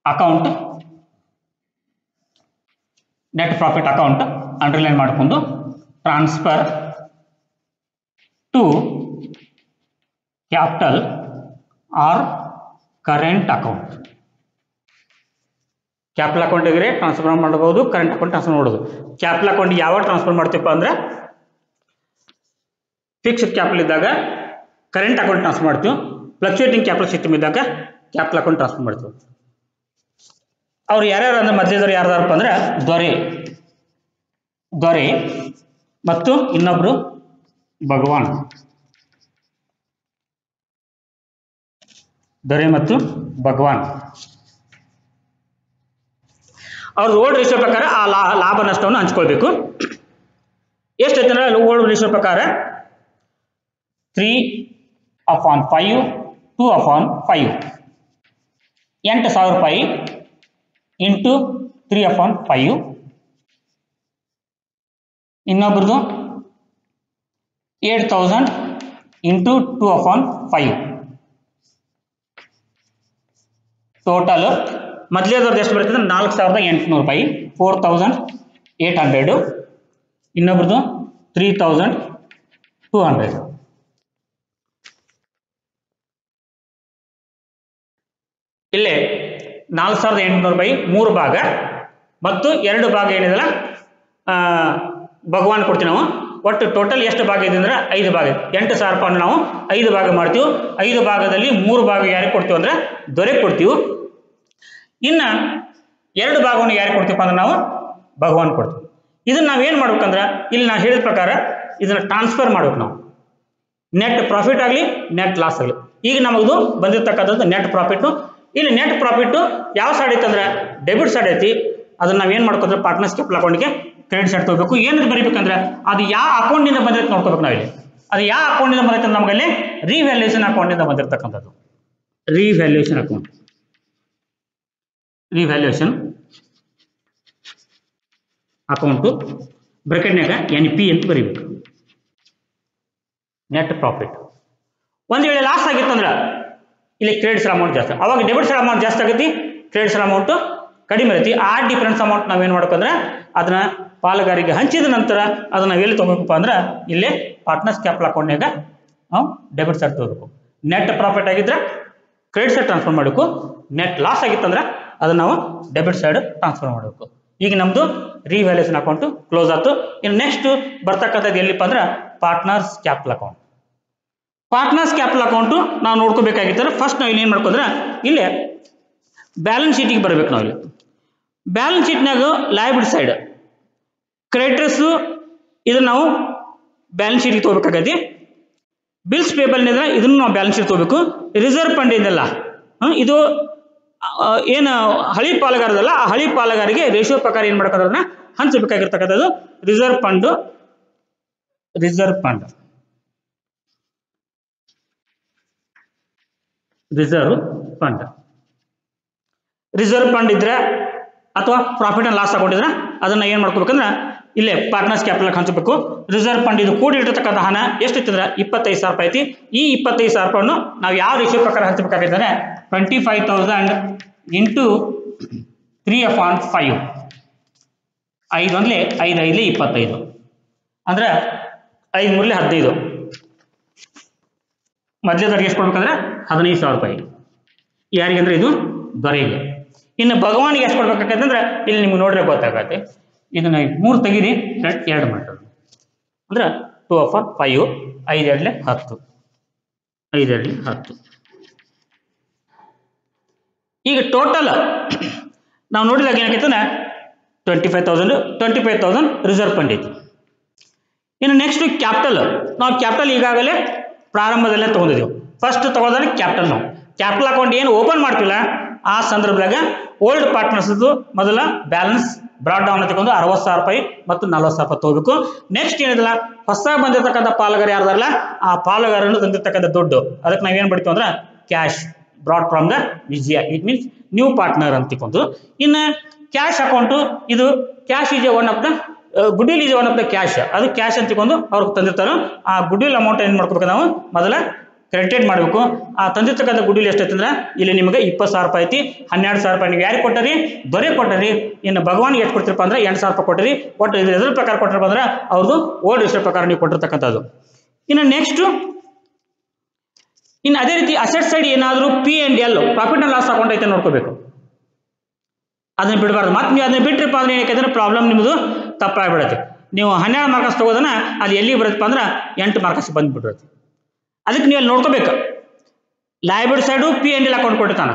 account, net profit account underline ಮಾಡಿಕೊಂಡು transfer to capital or current account. Capital account ಇದ್ರೆ ಟ್ರಾನ್ಸ್ಫರ್ ಮಾಡಬಹುದು, ಕರೆಂಟ್ ಅಕೌಂಟ್ ಟ್ರಾನ್ಸ್ಫರ್ ಮಾಡೋದು. ಕ್ಯಾಪಿಟಲ್ ಅಕೌಂಟ್ ಯಾವಾಗ ಟ್ರಾನ್ಸ್ಫರ್ ಮಾಡ್ತೀವಪ್ಪ ಅಂದ್ರೆ ಫಿಕ್ಸ್ಡ್ ಕ್ಯಾಪಿಟಲ್ ಇದ್ದಾಗ ಕರೆಂಟ್ ಅಕೌಂಟ್ ಟ್ರಾನ್ಸ್ಫರ್ ಮಾಡ್ತೀವಿ. ಫ್ಲಕ್ಚುಯೇಟಿಂಗ್ ಕ್ಯಾಪಿಟಲ್ ಸಿಸ್ಟಮ್ ಇದ್ದಾಗ ಕ್ಯಾಪಿಟಲ್ ಅಕೌಂಟ್ ಟ್ರಾನ್ಸ್ಫರ್ ಮಾಡ್ತೀವಿ. ಅವ್ರು ಯಾರ್ಯಾರು ಅಂದ್ರೆ ಮಧ್ಯದವ್ರು ಯಾರ್ದಾರಪ್ಪ ಅಂದ್ರೆ ದೊರೆ ಮತ್ತು ಇನ್ನೊಬ್ರು ಭಗವಾನ್. ದೊರೆ ಮತ್ತು ಭಗವಾನ್ ಅವ್ರ ಓಲ್ಡ್ ರೇಷಿಯೋ ಪ್ರಕಾರ ಆ ಲಾಭ ನಷ್ಟವನ್ನು ಹಂಚ್ಕೊಳ್ಬೇಕು. ಎಷ್ಟೈತೆ ಅಂದ್ರೆ ಓಲ್ಡ್ ರೇಷಿಯೋ ಪ್ರಕಾರ 3/5, 2/5. 8,000 ರೂಪಾಯಿ ಇಂಟು 3/5. ಇನ್ನೊಬ್ರದ್ದು 8,000 ಇಂಟು 2/5. ಟೋಟಲ್ ಮೊದಲೇದವ್ರದ್ದು ಎಷ್ಟು ಬರ್ತದೆ 4,800 ರೂಪಾಯಿ, 4,800. ಇನ್ನೊಬ್ರದ್ದು 3,200. ಇಲ್ಲೇ 4,800 ರೂಪಾಯಿ 3 ಭಾಗ ಮತ್ತು 2 ಭಾಗ ಏನಿದೆಲ್ಲ ಭಗವಾನ್ ಕೊಡ್ತೀವಿ ನಾವು. ಒಟ್ಟು ಟೋಟಲ್ ಎಷ್ಟು ಭಾಗ ಇದೆ ಅಂದ್ರೆ 5 ಭಾಗ. 8,000 ರೂಪಾಯಿ ನಾವು 5 ಭಾಗ ಮಾಡ್ತೀವಿ. 5 ಭಾಗದಲ್ಲಿ 3 ಭಾಗ ಯಾರಿಗೆ ಕೊಡ್ತೀವಿ ಅಂದ್ರೆ ದೊರೆಗೆ ಕೊಡ್ತೀವಿ. ಇನ್ನ 2 ಭಾಗವನ್ನು ಯಾರಿಗೆ ಕೊಡ್ತೀವಿ ಅಂದ್ರೆ ನಾವು ಭಗವಾನ್ ಕೊಡ್ತೀವಿ. ಇದನ್ನ ನಾವೇನು ಮಾಡ್ಬೇಕಂದ್ರೆ ಇಲ್ಲಿ ನಾವು ಹೇಳಿದ ಪ್ರಕಾರ ಇದನ್ನ ಟ್ರಾನ್ಸ್ಫರ್ ಮಾಡ್ಬೇಕು ನಾವು. ನೆಟ್ ಪ್ರಾಫಿಟ್ ಆಗಲಿ ನೆಟ್ ಲಾಸ್ ಆಗಲಿ. ಈಗ ನಮಗೂ ಬಂದಿರತಕ್ಕಂಥದ್ದು ನೆಟ್ ಪ್ರಾಫಿಟ್. ಇಲ್ಲಿ ನೆಟ್ ಪ್ರಾಫಿಟ್ ಯಾವ ಸೈಡ್ ಐತೆ ಅಂದ್ರೆ ಡೆಬಿಟ್ ಸೈಡ್ ಐತಿ. ಅದನ್ನ ನಾವೇನು ಮಾಡ್ಕೋದ್ರೆ ಪಾರ್ಟ್ನರ್ಸ್ ಕ್ಯಾಪಿಟಲ್ ಅಕೌಂಟ್ಗೆ ಕ್ರೆಡಿಟ್ ಸೈಡ್ ತಗೋಬೇಕು. ಏನು ಬರೀಬೇಕಂದ್ರೆ ಅದು ಯಾವ ಅಕೌಂಟಿಂದ ಬಂದಿರುತ್ತೆ ನೋಡ್ಕೋಬೇಕು ನಾವಿಲ್ಲಿ. ಅದು ಯಾವ ಅಕೌಂಟಿಂದ ಬಂದಿರುತ್ತೆ ನಮಗಲ್ಲಿ ರಿವ್ಯಾಲ್ಯೂಯೇಷನ್ ಅಕೌಂಟಿಂದ ಬಂದಿರತಕ್ಕಂಥದ್ದು. ರಿವ್ಯಾಲ್ಯೂಯೇಷನ್ ಅಕೌಂಟ್, ರಿವ್ಯಾಲ್ಯೂಯೇಷನ್ ಅಕೌಂಟು ಬ್ರಾಕೆಟ್ನಾಗ NP ಅಂತ ಬರೀಬೇಕು. Net profit. ಒಂದು ವೇಳೆ ಲಾಸ್ ಆಗಿತ್ತಂದ್ರೆ ಇಲ್ಲಿ ಕ್ರೆಡಿಟ್ ಸೈಡ್ ಅಮೌಂಟ್ ಜಾಸ್ತಿ, ಅವಾಗ ಡೆಬಿಟ್ ಸೈಡ್ ಅಮೌಂಟ್ ಜಾಸ್ತಿ ಆಗೈತಿ, ಕ್ರೆಡಿಟ್ ಸೈಡ್ ಅಮೌಂಟ್ ಕಡಿಮೆ ಇರೈತಿ. ಆ ಡಿಫರೆನ್ಸ್ ಅಮೌಂಟ್ ನಾವೇನು ಮಾಡ್ಬೇಕಂದ್ರೆ ಅದನ್ನ ಪಾಲುಗಾರಿಗೆ ಹಂಚಿದ ನಂತರ ಅದನ್ನ ಎಲ್ಲಿ ತಗೋಬೇಕಪ್ಪ ಅಂದ್ರೆ ಇಲ್ಲಿ ಪಾರ್ಟ್ನರ್ಸ್ ಕ್ಯಾಪಿಟಲ್ ಅಕೌಂಟ್ನಾಗ ನಾವು ಡೆಬಿಟ್ ಸೈಡ್ ತಗೋಬೇಕು. ನೆಟ್ ಪ್ರಾಫಿಟ್ ಆಗಿದ್ರೆ ಕ್ರೆಡಿಟ್ ಸೈಡ್ ಟ್ರಾನ್ಸ್ಫರ್ ಮಾಡಬೇಕು. ನೆಟ್ ಲಾಸ್ ಆಗಿತ್ತಂದ್ರೆ ಅದನ್ನ ನಾವು ಡೆಬಿಟ್ ಸೈಡ್ ಟ್ರಾನ್ಸ್ಫರ್ ಮಾಡಬೇಕು. ಈಗ ನಮ್ದು ರಿವ್ಯಾಲ್ಯೂಯೇಷನ್ ಅಕೌಂಟ್ ಕ್ಲೋಸ್ ಆಯ್ತು. ಇನ್ನು ನೆಕ್ಸ್ಟ್ ಬರ್ತಕ್ಕಂಥದ್ದು ಎಲ್ಲಿಪ್ಪ ಅಂದ್ರೆ partners capital account. Partners capital account ನಾವು ನೋಡ್ಕೋಬೇಕಾಗಿತ್ತು. ಫಸ್ಟ್ ನಾವು ಇಲ್ಲಿ ಏನು ಮಾಡ್ಕೊಂಡ್ರೆ ಇಲ್ಲೇ ಬ್ಯಾಲೆನ್ಸ್ ಶೀಟಿಗೆ ಬರಬೇಕು. ನಾವು ಇಲ್ಲಿ ಬ್ಯಾಲೆನ್ಸ್ ಶೀಟ್ನಾಗ ಲಯಬಿಲಿಟಿ ಸೈಡ್ ಕ್ರೆಡಿಟರ್ಸು ಇದನ್ನು ನಾವು ಬ್ಯಾಲೆನ್ಸ್ ಶೀಟ್ಗೆ ತೊಗೋಬೇಕಾಗೈತಿ. ಬಿಲ್ಸ್ ಪೇಬಲ್ ಇದ್ರೆ ಇದನ್ನು ನಾವು ಬ್ಯಾಲೆನ್ಸ್ ಶೀಟ್ ತೊಗೋಬೇಕು. ರಿಸರ್ವ್ ಫಂಡ್ ಇದೆಲ್ಲ ಇದು ಏನು ಹಳಿ ಪಾಲುಗಾರದಲ್ಲ, ಆ ಹಳಿ ಪಾಲುಗಾರಿಗೆ ರೇಷಿಯೋ ಪ್ರಕಾರ ಏನು ಮಾಡ್ಕೋದ್ರನ್ನ ಹಂಚಬೇಕಾಗಿರ್ತಕ್ಕಂಥದ್ದು reserve fund. Reserve fund, reserve fund, reserve fund ಇದ್ರೆ ಅಥವಾ ಪ್ರಾಫಿಟ್ ಅಂಡ್ ಲಾಸ್ ಅಕೌಂಟ್ ಇದ್ರೆ ಅದನ್ನ ಏನು ಮಾಡ್ಕೋಬೇಕಂದ್ರೆ ಇಲ್ಲೇ ಪಾರ್ಟ್ನರ್ಸ್ ಕ್ಯಾಪಿಟಲ್ ಹಂಚಬೇಕು. ರಿಸರ್ವ್ ಫಂಡ್ ಇದು ಕೂಡಿರ್ತಕ್ಕಂಥ ಹಣ ಎಷ್ಟು ಇತ್ತಂದ್ರೆ 25,000 ರೂಪಾಯಿ ಐತಿ. ಈ 25,000 ರೂಪಾಯಿಯನ್ನು ನಾವು ಯಾವ ರೇಷಿಯೋ ಪ್ರಕಾರ ಹಂಚಬೇಕಾಗಿದ್ದಾರೆ 25,000 ಇಂಟು 3/5. 5 ಒಂದ್ಲೆ 5 5 25 ಅಂದ್ರೆ 5 3 15. ಮಧ್ಯದವರೆಗೆ ಎಷ್ಟು ಕೊಡ್ಬೇಕಂದ್ರೆ 15,000 ರೂಪಾಯಿ. ಯಾರಿಗೆ ಅಂದ್ರೆ ಇದು ದೊರೆಗೆ. ಇನ್ನು ಭಗವಾನಿಗೆ ಎಷ್ಟು ಕೊಡ್ಬೇಕಾಗತ್ತಂದ್ರೆ ಇಲ್ಲಿ ನಿಮ್ಗೆ ನೋಡ್ರೆ ಗೊತ್ತಾಗತ್ತೆ. ಇದನ್ನ 3 ತೆಗೀರಿ, 2 ಮಾಡ್ತಾರೆ ಅಂದ್ರೆ 2/5. 5 2 10, 5 2 10. ಈಗ ಟೋಟಲ್ ನಾವು ನೋಡಿದಾಗ ಏನಾಗೈತಂದ್ರೆ 25,000 ರಿಸರ್ವ್ ಫಂಡ್ ಐತಿ. ಇನ್ನು ನೆಕ್ಸ್ಟ್ ಕ್ಯಾಪಿಟಲ್, ನಾವು ಕ್ಯಾಪಿಟಲ್ ಈಗಾಗಲೇ ಪ್ರಾರಂಭದಲ್ಲೇ ತೊಗೊಂಡಿದ್ದೀವಿ. ಫಸ್ಟ್ ತಗೊಳ್ಳೋದ್ರೆ ಕ್ಯಾಪಿಟಲ್. ನಾವು ಕ್ಯಾಪಿಟಲ್ ಅಕೌಂಟ್ ಏನು ಓಪನ್ ಮಾಡ್ತಿಲ್ಲ ಆ ಸಂದರ್ಭದಾಗ ಓಲ್ಡ್ ಪಾರ್ಟ್ನರ್ಸ್ದು ಮೊದಲ ಬ್ಯಾಲೆನ್ಸ್ ಬ್ರಾಡ್ ಡೌನ್ ತಗೊಂಡು 60,000 ರೂಪಾಯಿ ಮತ್ತು 40,000 ರೂಪಾಯಿ ತಗೋಬೇಕು. ನೆಕ್ಸ್ಟ್ ಏನಿಲ್ಲ ಹೊಸದಾಗಿ ಬಂದಿರತಕ್ಕಂಥ ಪಾಲುಗಾರ ಯಾರ್ದಾರಲ್ಲ ಆ ಪಾಲುಗಾರನ್ನು ತಂದಿರ್ತಕ್ಕಂಥ ದುಡ್ಡು ಅದಕ್ಕೆ ನಾವೇನು ಮಾಡ್ತೀವಿ ಅಂದ್ರೆ cash brought from the Vijaya, it means new partner ಅಂತ ತಿಳ್ಕೊಂಡು. ಇನ್ನು ಕ್ಯಾಶ್ ಅಕೌಂಟು ಇದು cash is one of the goodwill is one of the cash, ಅದು ಕ್ಯಾಶ್ ಅಂತ ತಿಳ್ಕೊಂಡು ಅವ್ರಿಗೆ ತಂದಿರ್ತಾರೋ ಆ ಗುಡ್ವಿಲ್ ಅಮೌಂಟ್ ಏನು ಮಾಡ್ಕೋಬೇಕು ನಾವು ಮೊದಲ ಕ್ರೆಡಿಟೇಟ್ ಮಾಡಬೇಕು. ಆ ತಂದಿರ್ತಕ್ಕಂಥ ಗುಡ್ವಿಲ್ ಎಷ್ಟೈತೆ ಅಂದ್ರೆ ಇಲ್ಲಿ ನಿಮಗೆ 20,000 ರೂಪಾಯಿ ಐತಿ. 12,000 ರೂಪಾಯಿ ನೀವು ಯಾರಿಗೆ ಕೊಟ್ಟರಿ? ದೊರೆ ಕೊಟ್ಟರಿ. ಇನ್ನು ಭಗವಾನ್ಗೆ ಎಷ್ಟು ಕೊಡ್ತಿರಪ್ಪ ಅಂದ್ರೆ 8,000 ರೂಪಾಯಿ ಕೊಟ್ಟರಿ. ಒಟ್ಟು ಇದು ಎದ್ರ ಪ್ರಕಾರ ಕೊಟ್ಟಿರಪ್ಪ ಅಂದ್ರೆ ಅವ್ರದ್ದು ಓಲ್ಡ್ ರಿಜಿಸ್ಟರ್ ಪ್ರಕಾರ ನೀವು ಕೊಟ್ಟಿರ್ತಕ್ಕಂಥದ್ದು. ಇನ್ನು ನೆಕ್ಸ್ಟ್ ಇನ್ನು ಅದೇ ರೀತಿ ಅಸೆಟ್ ಸೈಡ್ ಏನಾದರೂ P&L profit and loss account ಐತೆ ನೋಡ್ಕೋಬೇಕು, ಅದನ್ನ ಬಿಡಬಾರ್ದು. ಮತ್ತೆ ನೀವು ಅದನ್ನ ಬಿಟ್ರಪ್ಪ ಅಂದ್ರೆ ಏನಕ್ಕೆ ಪ್ರಾಬ್ಲಮ್ ನಿಮ್ಮದು ತಪ್ಪಾಗ್ಬಿಡತ್ತೆ. ನೀವು 12 ಮಾರ್ಕ್ಸ್ ತಗೋದನ್ನ ಅದು ಎಲ್ಲಿ ಬರುತ್ತಪ್ಪ ಅಂದ್ರೆ 8 ಮಾರ್ಕ್ಸ್ ಬಂದ್ಬಿಟ್ಟಿರುತ್ತೆ. ಅದಕ್ಕೆ ನೀವು ಅಲ್ಲಿ ನೋಡ್ಕೋಬೇಕು. ಲಯಬಿಲಿಟಿ ಸೈಡು P&L ಅಕೌಂಟ್ ಕೊಟ್ಟಿರ್ತಾನೆ.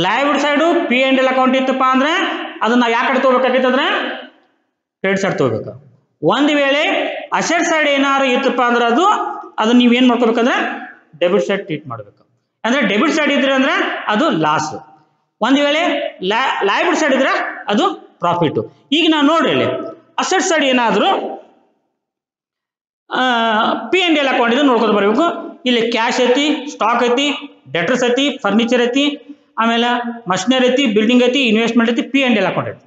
ಲಯಬಿಲಿಟಿ ಸೈಡು P&L ಅಕೌಂಟ್ ಇತ್ತಪ್ಪ ಅಂದ್ರೆ ಅದನ್ನ ಯಾವ ಕಡೆ ತಗೋಬೇಕಾಗಿತ್ತು ಅಂದ್ರೆ ಕ್ರೆಡಿಟ್ ಸೈಡ್ ತಗೋಬೇಕು. ಒಂದು ವೇಳೆ ಅಸೆಟ್ ಸೈಡ್ ಏನಾದ್ರು ಇತ್ತಪ್ಪ ಅಂದ್ರೆ ಅದು ನೀವೇನು ಮಾಡ್ಕೋಬೇಕಂದ್ರೆ ಡೆಬಿಟ್ ಸೈಡ್ ಟ್ರೀಟ್ ಮಾಡಬೇಕು. ಅಂದ್ರೆ ಡೆಬಿಟ್ ಸೈಡ್ ಇದ್ರೆ ಅಂದ್ರೆ ಅದು ಲಾಸ್, ಒಂದು ವೇಳೆ ಲಯಬಿಲಿಟಿ ಸೈಡ್ ಇದ್ರೆ ಅದು ಪ್ರಾಫಿಟ್. ಈಗ ನಾವು ನೋಡ್ರಿ ಇಲ್ಲಿ ಅಸೆಟ್ ಸೈಡ್ ಏನಾದರೂ P&L ಅಕೌಂಟ್ ಇದು ನೋಡ್ಕೊಂಡು ಬರಬೇಕು. ಇಲ್ಲಿ ಕ್ಯಾಶ್ ಐತಿ, ಸ್ಟಾಕ್ ಐತಿ, ಡೆಟರ್ಸ್ ಐತಿ, ಫರ್ನಿಚರ್ ಐತಿ, ಆಮೇಲೆ ಮಷಿನರಿ ಐತಿ, ಬಿಲ್ಡಿಂಗ್ ಐತಿ, ಇನ್ವೆಸ್ಟ್ಮೆಂಟ್ ಐತಿ, P&L ಅಕೌಂಟ್ ಐತಿ.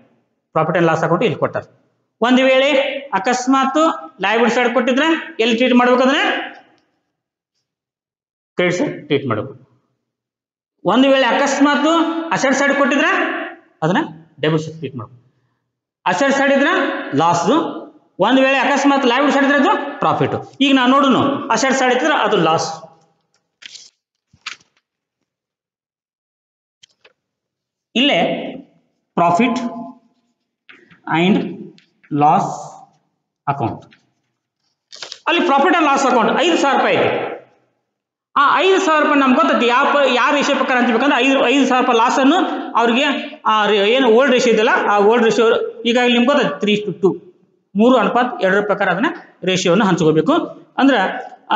ಪ್ರಾಫಿಟ್ ಅಂಡ್ ಲಾಸ್ ಅಕೌಂಟ್ ಇಲ್ಲಿ ಕೊಟ್ಟಾರೆ. ಒಂದು ವೇಳೆ ಅಕಸ್ಮಾತ್ ಲಯಬಿಲಿಟಿ ಸೈಡ್ ಕೊಟ್ಟಿದ್ರೆ ಎಲ್ಲಿ ಟ್ರೀಟ್ ಮಾಡ್ಬೇಕಂದ್ರೆ ಕ್ರೆಡಿಟ್ ಸೈಡ್ ಟ್ರೀಟ್ ಮಾಡಬೇಕು. ಒಂದು ವೇಳೆ ಅಕಸ್ಮಾತ್ ಅಸೆಟ್ ಸೈಡ್ ಕೊಟ್ಟಿದ್ರೆ ಅದನ್ನ ಡೆಬಿಟ್ ಸೈಡ್ ಟ್ರೀಟ್ ಮಾಡಬೇಕು. ಅಸೆಟ್ ಸೈಡ್ ಇದ್ರೆ ಲಾಸ್, ಒಂದು ವೇಳೆ ಅಕಸ್ಮಾತ್ ಲಯಬಿಲಿಟಿ ಸೈಡ್ ಇದ್ರೆ ಅದು ಪ್ರಾಫಿಟ್. ಈಗ ನಾವು ನೋಡೋಣ ಅಸೆಟ್ ಸೈಡ್ ಇದ್ರೆ ಅದು ಲಾಸ್. ಇಲ್ಲೇ ಪ್ರಾಫಿಟ್ ಅಂಡ್ ಲಾಸ್ ಅಕೌಂಟ್, ಅಲ್ಲಿ ಪ್ರಾಫಿಟ್ ಅಂಡ್ ಲಾಸ್ ಅಕೌಂಟ್ 5,000 ರೂಪಾಯಿ ಐತಿ. ಆ 5,000 ರೂಪಾಯಿ ನಮ್ಗೆ ಗೊತ್ತೈತಿ ಯಾವ ರೇಷಿಯೋ ಪ್ರಕಾರ ಅಂತಿಬೇಕಂದ್ರೆ 5,000 ರೂಪಾಯಿ ಲಾಸ್ ಅನ್ನು ಅವ್ರಿಗೆ ಏನು ಓಲ್ಡ್ ರೇಷಿಯೋ ಇದೆಯಲ್ಲ ಆ ಓಲ್ಡ್ ರೇಷಿಯೋ ಈಗಾಗಲೇ ನಿಮ್ಗೆ ಗೊತ್ತೈತಿ 3:2 3:2 ಪ್ರಕಾರ ಅದನ್ನ ರೇಷಿಯೋವನ್ನು ಹಂಚ್ಕೋಬೇಕು. ಅಂದ್ರೆ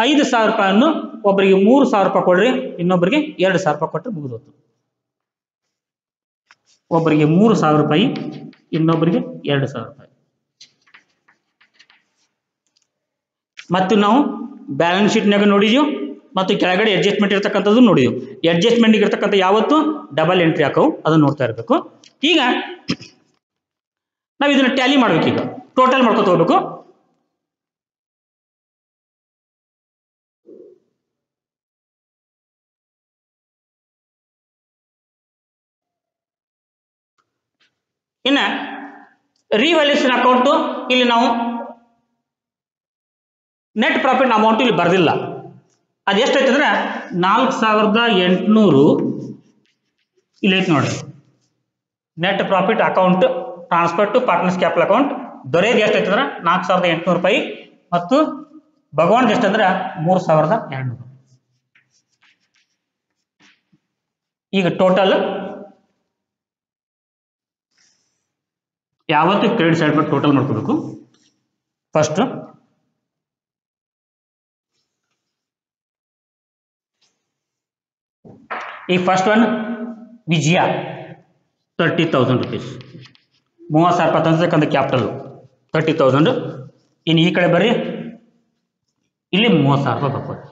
5,000 ರೂಪಾಯಿಯನ್ನು ಒಬ್ಬರಿಗೆ 3,000 ರೂಪಾಯಿ ಕೊಡ್ರಿ, ಇನ್ನೊಬ್ಬರಿಗೆ 2,000 ರೂಪಾಯಿ ಕೊಟ್ಟರೆ ಮುಗಿದೋತು. ಒಬ್ಬರಿಗೆ 3,000 ರೂಪಾಯಿ, ಇನ್ನೊಬ್ಬರಿಗೆ 2,000 ರೂಪಾಯಿ. ಮತ್ತು ನಾವು ಬ್ಯಾಲೆನ್ಸ್ ಶೀಟ್ನಾಗ ನೋಡಿದೀವಿ ಮತ್ತು ಕೆಳಗಡೆ ಅಡ್ಜಸ್ಟ್ಮೆಂಟ್ ಇರ್ತಕ್ಕಂಥದ್ದು ನೋಡಿದೀವಿ. ಅಡ್ಜಸ್ಟ್ಮೆಂಟ್ ಇರ್ತಕ್ಕಂಥ ಯಾವತ್ತು ಡಬಲ್ ಎಂಟ್ರಿ ಹಾಕವು ಅದನ್ನ ನೋಡ್ತಾ ಇರಬೇಕು. ಈಗ ನಾವು ಇದನ್ನ ಟ್ಯಾಲಿ ಮಾಡ್ಬೇಕು. ಈಗ ಟೋಟಲ್ ಮಾಡ್ಕೊತ ಹೋಗ್ಬೇಕು. ಇನ್ನ ರಿವ್ಯಾಲ್ಯೂಷನ್ ಅಕೌಂಟ್ ಇಲ್ಲಿ ನಾವು ನೆಟ್ ಪ್ರಾಫಿಟ್ ಅಮೌಂಟ್ ಇಲ್ಲಿ ಬರ್ದಿಲ್ಲ. ಅದು ಎಷ್ಟೈತೆ ಅಂದ್ರೆ 4,800 ಇಲ್ಲಿ ಐತೆ ನೋಡ್ರಿ. Net profit account transfer to partners capital account ದೊರೆಯದು ಎಷ್ಟೈತೆ ಅಂದ್ರೆ 4,800 ರೂಪಾಯಿ ಮತ್ತು ಭಗವಾನ್ ಎಷ್ಟಂದ್ರೆ 3,200. ಈಗ ಟೋಟಲ್ ಯಾವತ್ತು ಕ್ರೆಡಿಟ್ ಸೈಡ್ ಮೇಲೆ ಟೋಟಲ್ ಮಾಡ್ಕೋಬೇಕು. ಫಸ್ಟ್ ಈ ಫಸ್ಟ್ ಒನ್ ವಿಜಯ 30,000 ರೂಪೀಸ್, 30,000 ರೂಪಾಯಿ ತಂದಿರ್ತಕ್ಕಂಥ ಕ್ಯಾಪಿಟಲ್ 30,000. ಇನ್ನು ಈ ಕಡೆ ಬರ್ರಿ, ಇಲ್ಲಿ 30,000 ರೂಪಾಯಿ ಬರ್ಬೋದು.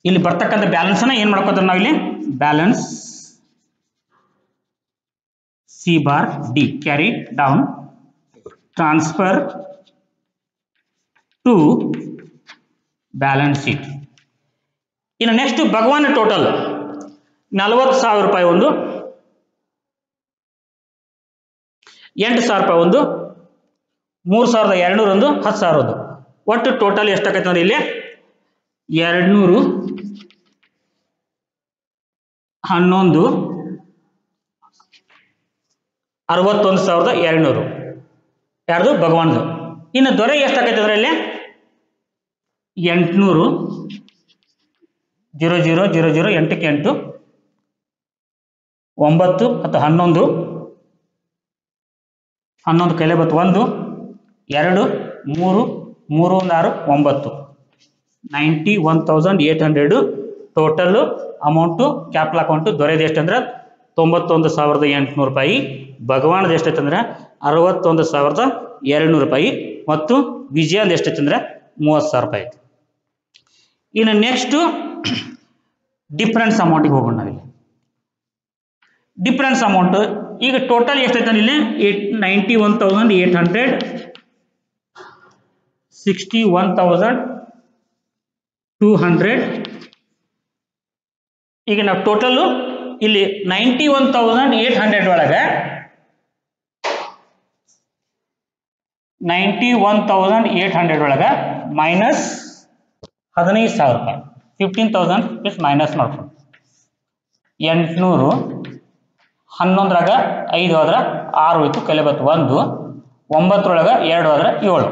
ಇಲ್ಲಿ ಬರ್ತಕ್ಕಂಥ ಬ್ಯಾಲೆನ್ಸ್ ಅನ್ನ ಏನ್ ಮಾಡ್ಕೋತಾರೆ ನಾವು ಇಲ್ಲಿ balance C/D carry down transfer to balance sheet. ಇನ್ನು ನೆಕ್ಸ್ಟ್ ಭಗವಾನ್ ಟೋಟಲ್ 40,000 ರೂಪಾಯಿ ಒಂದು, 8,000 ರೂಪಾಯಿ ಒಂದು, 3,200 ಒಂದು, 10,000 ಒಂದು. ಒಟ್ಟು ಟೋಟಲ್ ಎಷ್ಟಾಗೈತೆ ಅಂದ್ರೆ ಇಲ್ಲಿ 200 11 61,200 ಯಾರ್ದು ಭಗವಾನ್ದು. ಇನ್ನು ದೊರೆ ಎಷ್ಟಾಗೈತೆ ಅಂದ್ರೆ ಇಲ್ಲಿ 800 0000 8ಕ್ಕೆ 8 9 ಮತ್ತು 11 11 ಕೈಲೆ ಬತ್ತು 1 2 3 3 6 9 91,800 ಟೋಟಲ್ ಅಮೌಂಟು ಕ್ಯಾಪಿಟಲ್ ಅಕೌಂಟು ದೊರೆಯದು ಎಷ್ಟಂದ್ರೆ 91,800 ರೂಪಾಯಿ. ಭಗವಾನದ ಎಷ್ಟೈತಂದ್ರೆ 61,200 ರೂಪಾಯಿ ಮತ್ತು ವಿಜಯದ ಎಷ್ಟೈತಂದ್ರೆ 30,000 ರೂಪಾಯಿ. ಇನ್ನು ನೆಕ್ಸ್ಟು ಡಿಫ್ರೆನ್ಸ್ ಅಮೌಂಟಿಗೆ ಹೋಗೋಣ ನಾವಿಲ್ಲಿ. ಡಿಫ್ರೆನ್ಸ್ ಅಮೌಂಟ್ ಈಗ ಟೋಟಲ್ ಎಷ್ಟೈತೆ ಇಲ್ಲಿ 91,800 61,200. ಈಗ ನಾವು ಟೋಟಲು ಇಲ್ಲಿ 91,800 ಒಳಗೆ 91,800 ಒಳಗೆ ಮೈನಸ್ 15,000 ರೂಪಾಯಿ 15,000 ಪ್ಲಸ್ ಮೈನಸ್ ಮಾಡ್ಕೊಂಡು 800 11ರಾಗ 5 ಹೋದ್ರೆ 6 ಹೋಯ್ತು ಕಲೆ ಬತ್ತು 1 9ರೊಳಗೆ 2 ಹೋದ್ರೆ 7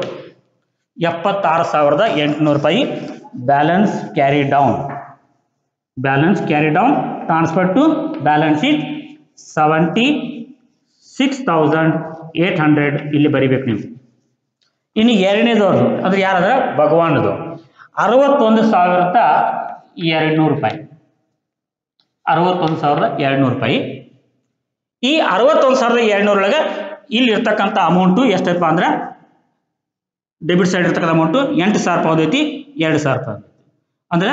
76,800 ರೂಪಾಯಿ balance carry down. Balance carry down transfer to balance sheet 76,800 ಇಲ್ಲಿ ಬರಿಬೇಕು ನೀವು. ಇನ್ನು ಎರಡನೇದವ್ರದ್ದು ಅಂದ್ರೆ ಯಾರಾದ್ರೆ ಭಗವಾನದು 61,200 ರೂಪಾಯಿ 61,200 ರೂಪಾಯಿ. ಈ 61,200 ಒಳಗೆ ಇಲ್ಲಿ ಇರ್ತಕ್ಕಂಥ ಅಮೌಂಟು ಎಷ್ಟೈತಪ್ಪ ಅಂದ್ರೆ ಡೆಬಿಟ್ ಸೈಡ್ ಇರ್ತಕ್ಕಂಥ ಅಮೌಂಟು 8,000 ರೂಪಾಯಿ ಐತಿ 2,000 ರೂಪಾಯಿ ಅಂದ್ರೆ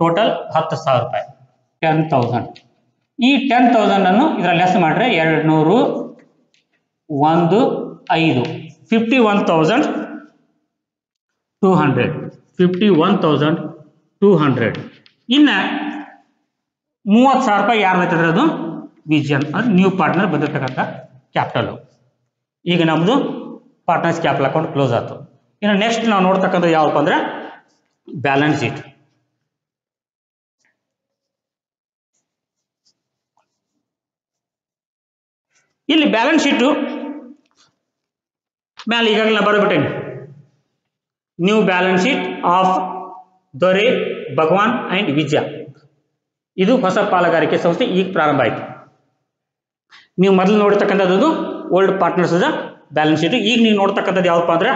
ಟೋಟಲ್ 10,000 ರೂಪಾಯಿ 10,000. ಈ 10,000 ಅನ್ನು ಇದರ ಲೆಸ್ ಮಾಡ್ರೆ 200 1 5 51,200 ಇನ್ನು 30,000 ರೂಪಾಯಿ ಯಾರ್ದೈತಂದ್ರೆ ಅದು ವಿಜನ್ ಅದು ನ್ಯೂ ಪಾರ್ಟ್ನರ್ ಬಂದಿರತಕ್ಕಂಥ ಕ್ಯಾಪಿಟಲ್. ಈಗ ನಮ್ಮದು ಪಾರ್ಟ್ನರ್ಸ್ ಕ್ಯಾಪಿಟಲ್ ಅಕೌಂಟ್ ಕ್ಲೋಸ್ ಆಯ್ತು. ಇನ್ನು ನೆಕ್ಸ್ಟ್ ನಾವು ನೋಡ್ತಕ್ಕಂಥದ್ದು ಯಾವಪ್ಪ ಅಂದ್ರೆ ಬ್ಯಾಲೆನ್ಸ್ ಶೀಟ್. ಇಲ್ಲಿ ಬ್ಯಾಲೆನ್ಸ್ ಶೀಟು ಮೇಲೆ ಈಗಾಗಲೇ ನಾ ಬರೆದ್ಬಿಟ್ಟೇನೆ. ನ್ಯೂ ಬ್ಯಾಲೆನ್ಸ್ ಶೀಟ್ ಆಫ್ ದೊರೆ ಭಗವಾನ್ ಅಂಡ್ ವಿಜಯ. ಇದು ಹೊಸ ಪಾಲುಗಾರಿಕೆ ಸಂಸ್ಥೆ ಈಗ ಪ್ರಾರಂಭ ಆಯಿತು. ನೀವು ಮೊದಲು ನೋಡ್ತಕ್ಕಂಥದ್ದು ಓಲ್ಡ್ ಪಾರ್ಟ್ನರ್ಸ್ ಬ್ಯಾಲೆನ್ಸ್ ಶೀಟ್. ಈಗ ನೀವು ನೋಡ್ತಕ್ಕಂಥದ್ದು ಯಾವಪ್ಪ ಅಂದ್ರೆ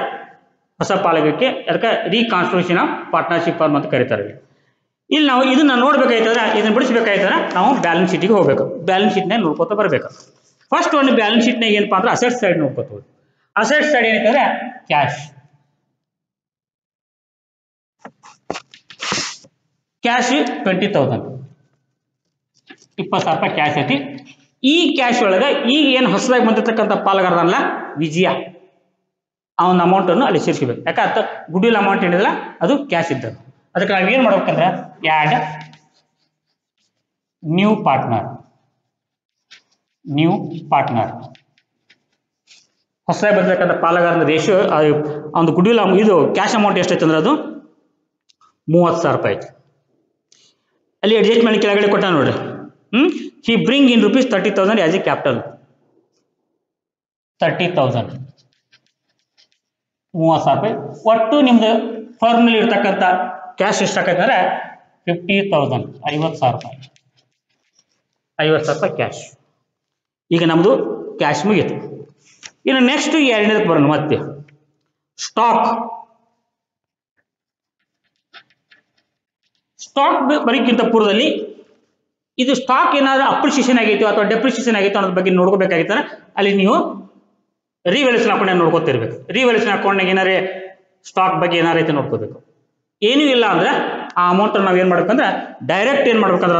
ಹೊಸ ಪಾಲುಗಾರಿಕೆ, ಅದಕ್ಕೆ ರೀಕಾನ್ಸ್ಟಿಟ್ಯೂಷನ್ ಆಫ್ ಪಾರ್ಟ್ನರ್ಶಿಪ್ ಫರ್ಮ್ ಅಂತ ಕರೀತಾರೆ. ಇಲ್ಲಿ ನಾವು ಇದನ್ನ ನೋಡ್ಬೇಕಾಯ್ತಂದ್ರೆ ಇದನ್ನ ಬಿಡಿಸ್ಬೇಕಾಯ್ತಂದ್ರೆ ನಾವು ಬ್ಯಾಲೆನ್ಸ್ ಶೀಟಿಗೆ ಹೋಗ್ಬೇಕು. ಬ್ಯಾಲೆನ್ಸ್ ಶೀಟ್ನ ನೋಡ್ಕೊತ ಬರಬೇಕು. ಫಸ್ಟ್ ಒಂದು ಬ್ಯಾಲೆನ್ಸ್ ಶೀಟ್ನಾಗ ಏನಪ್ಪಾ ಅಂದ್ರೆ ಅಸೆಟ್ ಸೈಡ್ ನೋಡ್ಕೋತೀವಿ. ಅಸೆಟ್ ಸೈಡ್ ಏನಂತಂದ್ರೆ ಕ್ಯಾಶ್. ಕ್ಯಾಶ್ 20,000 20,000 ರೂಪಾಯಿ ಕ್ಯಾಶ್ ಐತಿ. ಈ ಕ್ಯಾಶ್ ಒಳಗೆ ಈಗ ಏನು ಹೊಸದಾಗಿ ಬಂದಿರತಕ್ಕಂಥ ಪಾಲುಗಾರದಲ್ಲ ವಿಜಯ, ಅವನ ಅಮೌಂಟನ್ನು ಅಲ್ಲಿ ಸೇರಿಸಬೇಕು. ಯಾಕಂತ ಗುಡ್ವಿಲ್ ಅಮೌಂಟ್ ಏನಿದಲ್ಲ ಅದು ಕ್ಯಾಶ್ ಇದ್ದದ್ದು. ಅದಕ್ಕೆ ನಾವು ಏನು ಮಾಡ್ಬೇಕಂದ್ರೆ ಆ್ಯಡ್ ನ್ಯೂ ಪಾರ್ಟ್ನರ್ ಹೊಸದಾಗಿ ಬಂದಿರತಕ್ಕಂಥ ಪಾಲುಗಾರನ ರೇಷಿಯೋ ಒಂದು ಗುಡ್ವಿಲ್ ಇದು ಕ್ಯಾಶ್ ಅಮೌಂಟ್ ಎಷ್ಟೈತೆ ಅಂದ್ರೆ ಅದು 30,000 ರೂಪಾಯಿ ಐತಿ. ಅಲ್ಲಿ ಅಡ್ಜಸ್ಟ್ಮೆಂಟ್ ಕೆಳಗಡೆ ಕೊಟ್ಟ ನೋಡ್ರಿ. He bring in rupees 30,000 as a capital. 30,000 30,000 ರೂಪಾಯಿ. ಒಟ್ಟು ನಿಮ್ದು ಫರ್ಮ್ನಲ್ಲಿ ಇರ್ತಕ್ಕಂಥ ಕ್ಯಾಶ್ ಎಷ್ಟಾಕೈತಂದ್ರೆ 50,000 50,000 ರೂಪಾಯಿ 50,000 ರೂಪಾಯಿ ಕ್ಯಾಶ್. ಈಗ ನಮ್ಮದು ಕ್ಯಾಶ್ ಮುಗೀತು. ಇನ್ನು ನೆಕ್ಸ್ಟ್ ಎರಡನೇದಕ್ಕೆ ಬರೋಣ. ಮತ್ತೆ ಸ್ಟಾಕ್ ಬರೀಕ್ಕಿಂತ ಪೂರ್ವದಲ್ಲಿ ಇದು ಸ್ಟಾಕ್ ಏನಾದರೂ ಅಪ್ರಿಸಿಯೇಷನ್ ಆಗೈತೋ ಅಥವಾ ಡೆಪ್ರಿಸಿಯೇಷನ್ ಆಗೈತೋ ಅನ್ನೋದ್ರ ಬಗ್ಗೆ ನೋಡ್ಕೋಬೇಕಾಗಿತ್ತು. ಅಲ್ಲಿ ನೀವು ರಿವ್ಯಾಲ್ಯೂಷನ್ ಅಕೌಂಟ್ ನೋಡ್ಕೋತಿರ್ಬೇಕು. ರಿವ್ಯಾಲ್ಯೂಷನ್ ಅಕೌಂಟ್ನಾಗ ಏನಾರೇ ಸ್ಟಾಕ್ ಬಗ್ಗೆ ಏನಾರೈತೆ ನೋಡ್ಕೋಬೇಕು. ಏನೂ ಇಲ್ಲ ಅಂದ್ರೆ ಆ ಅಮೌಂಟ್ ನಾವು ಏನು ಮಾಡ್ಬೇಕಂದ್ರೆ ಡೈರೆಕ್ಟ್ ಏನು ಮಾಡ್ಬೇಕಂದ್ರೆ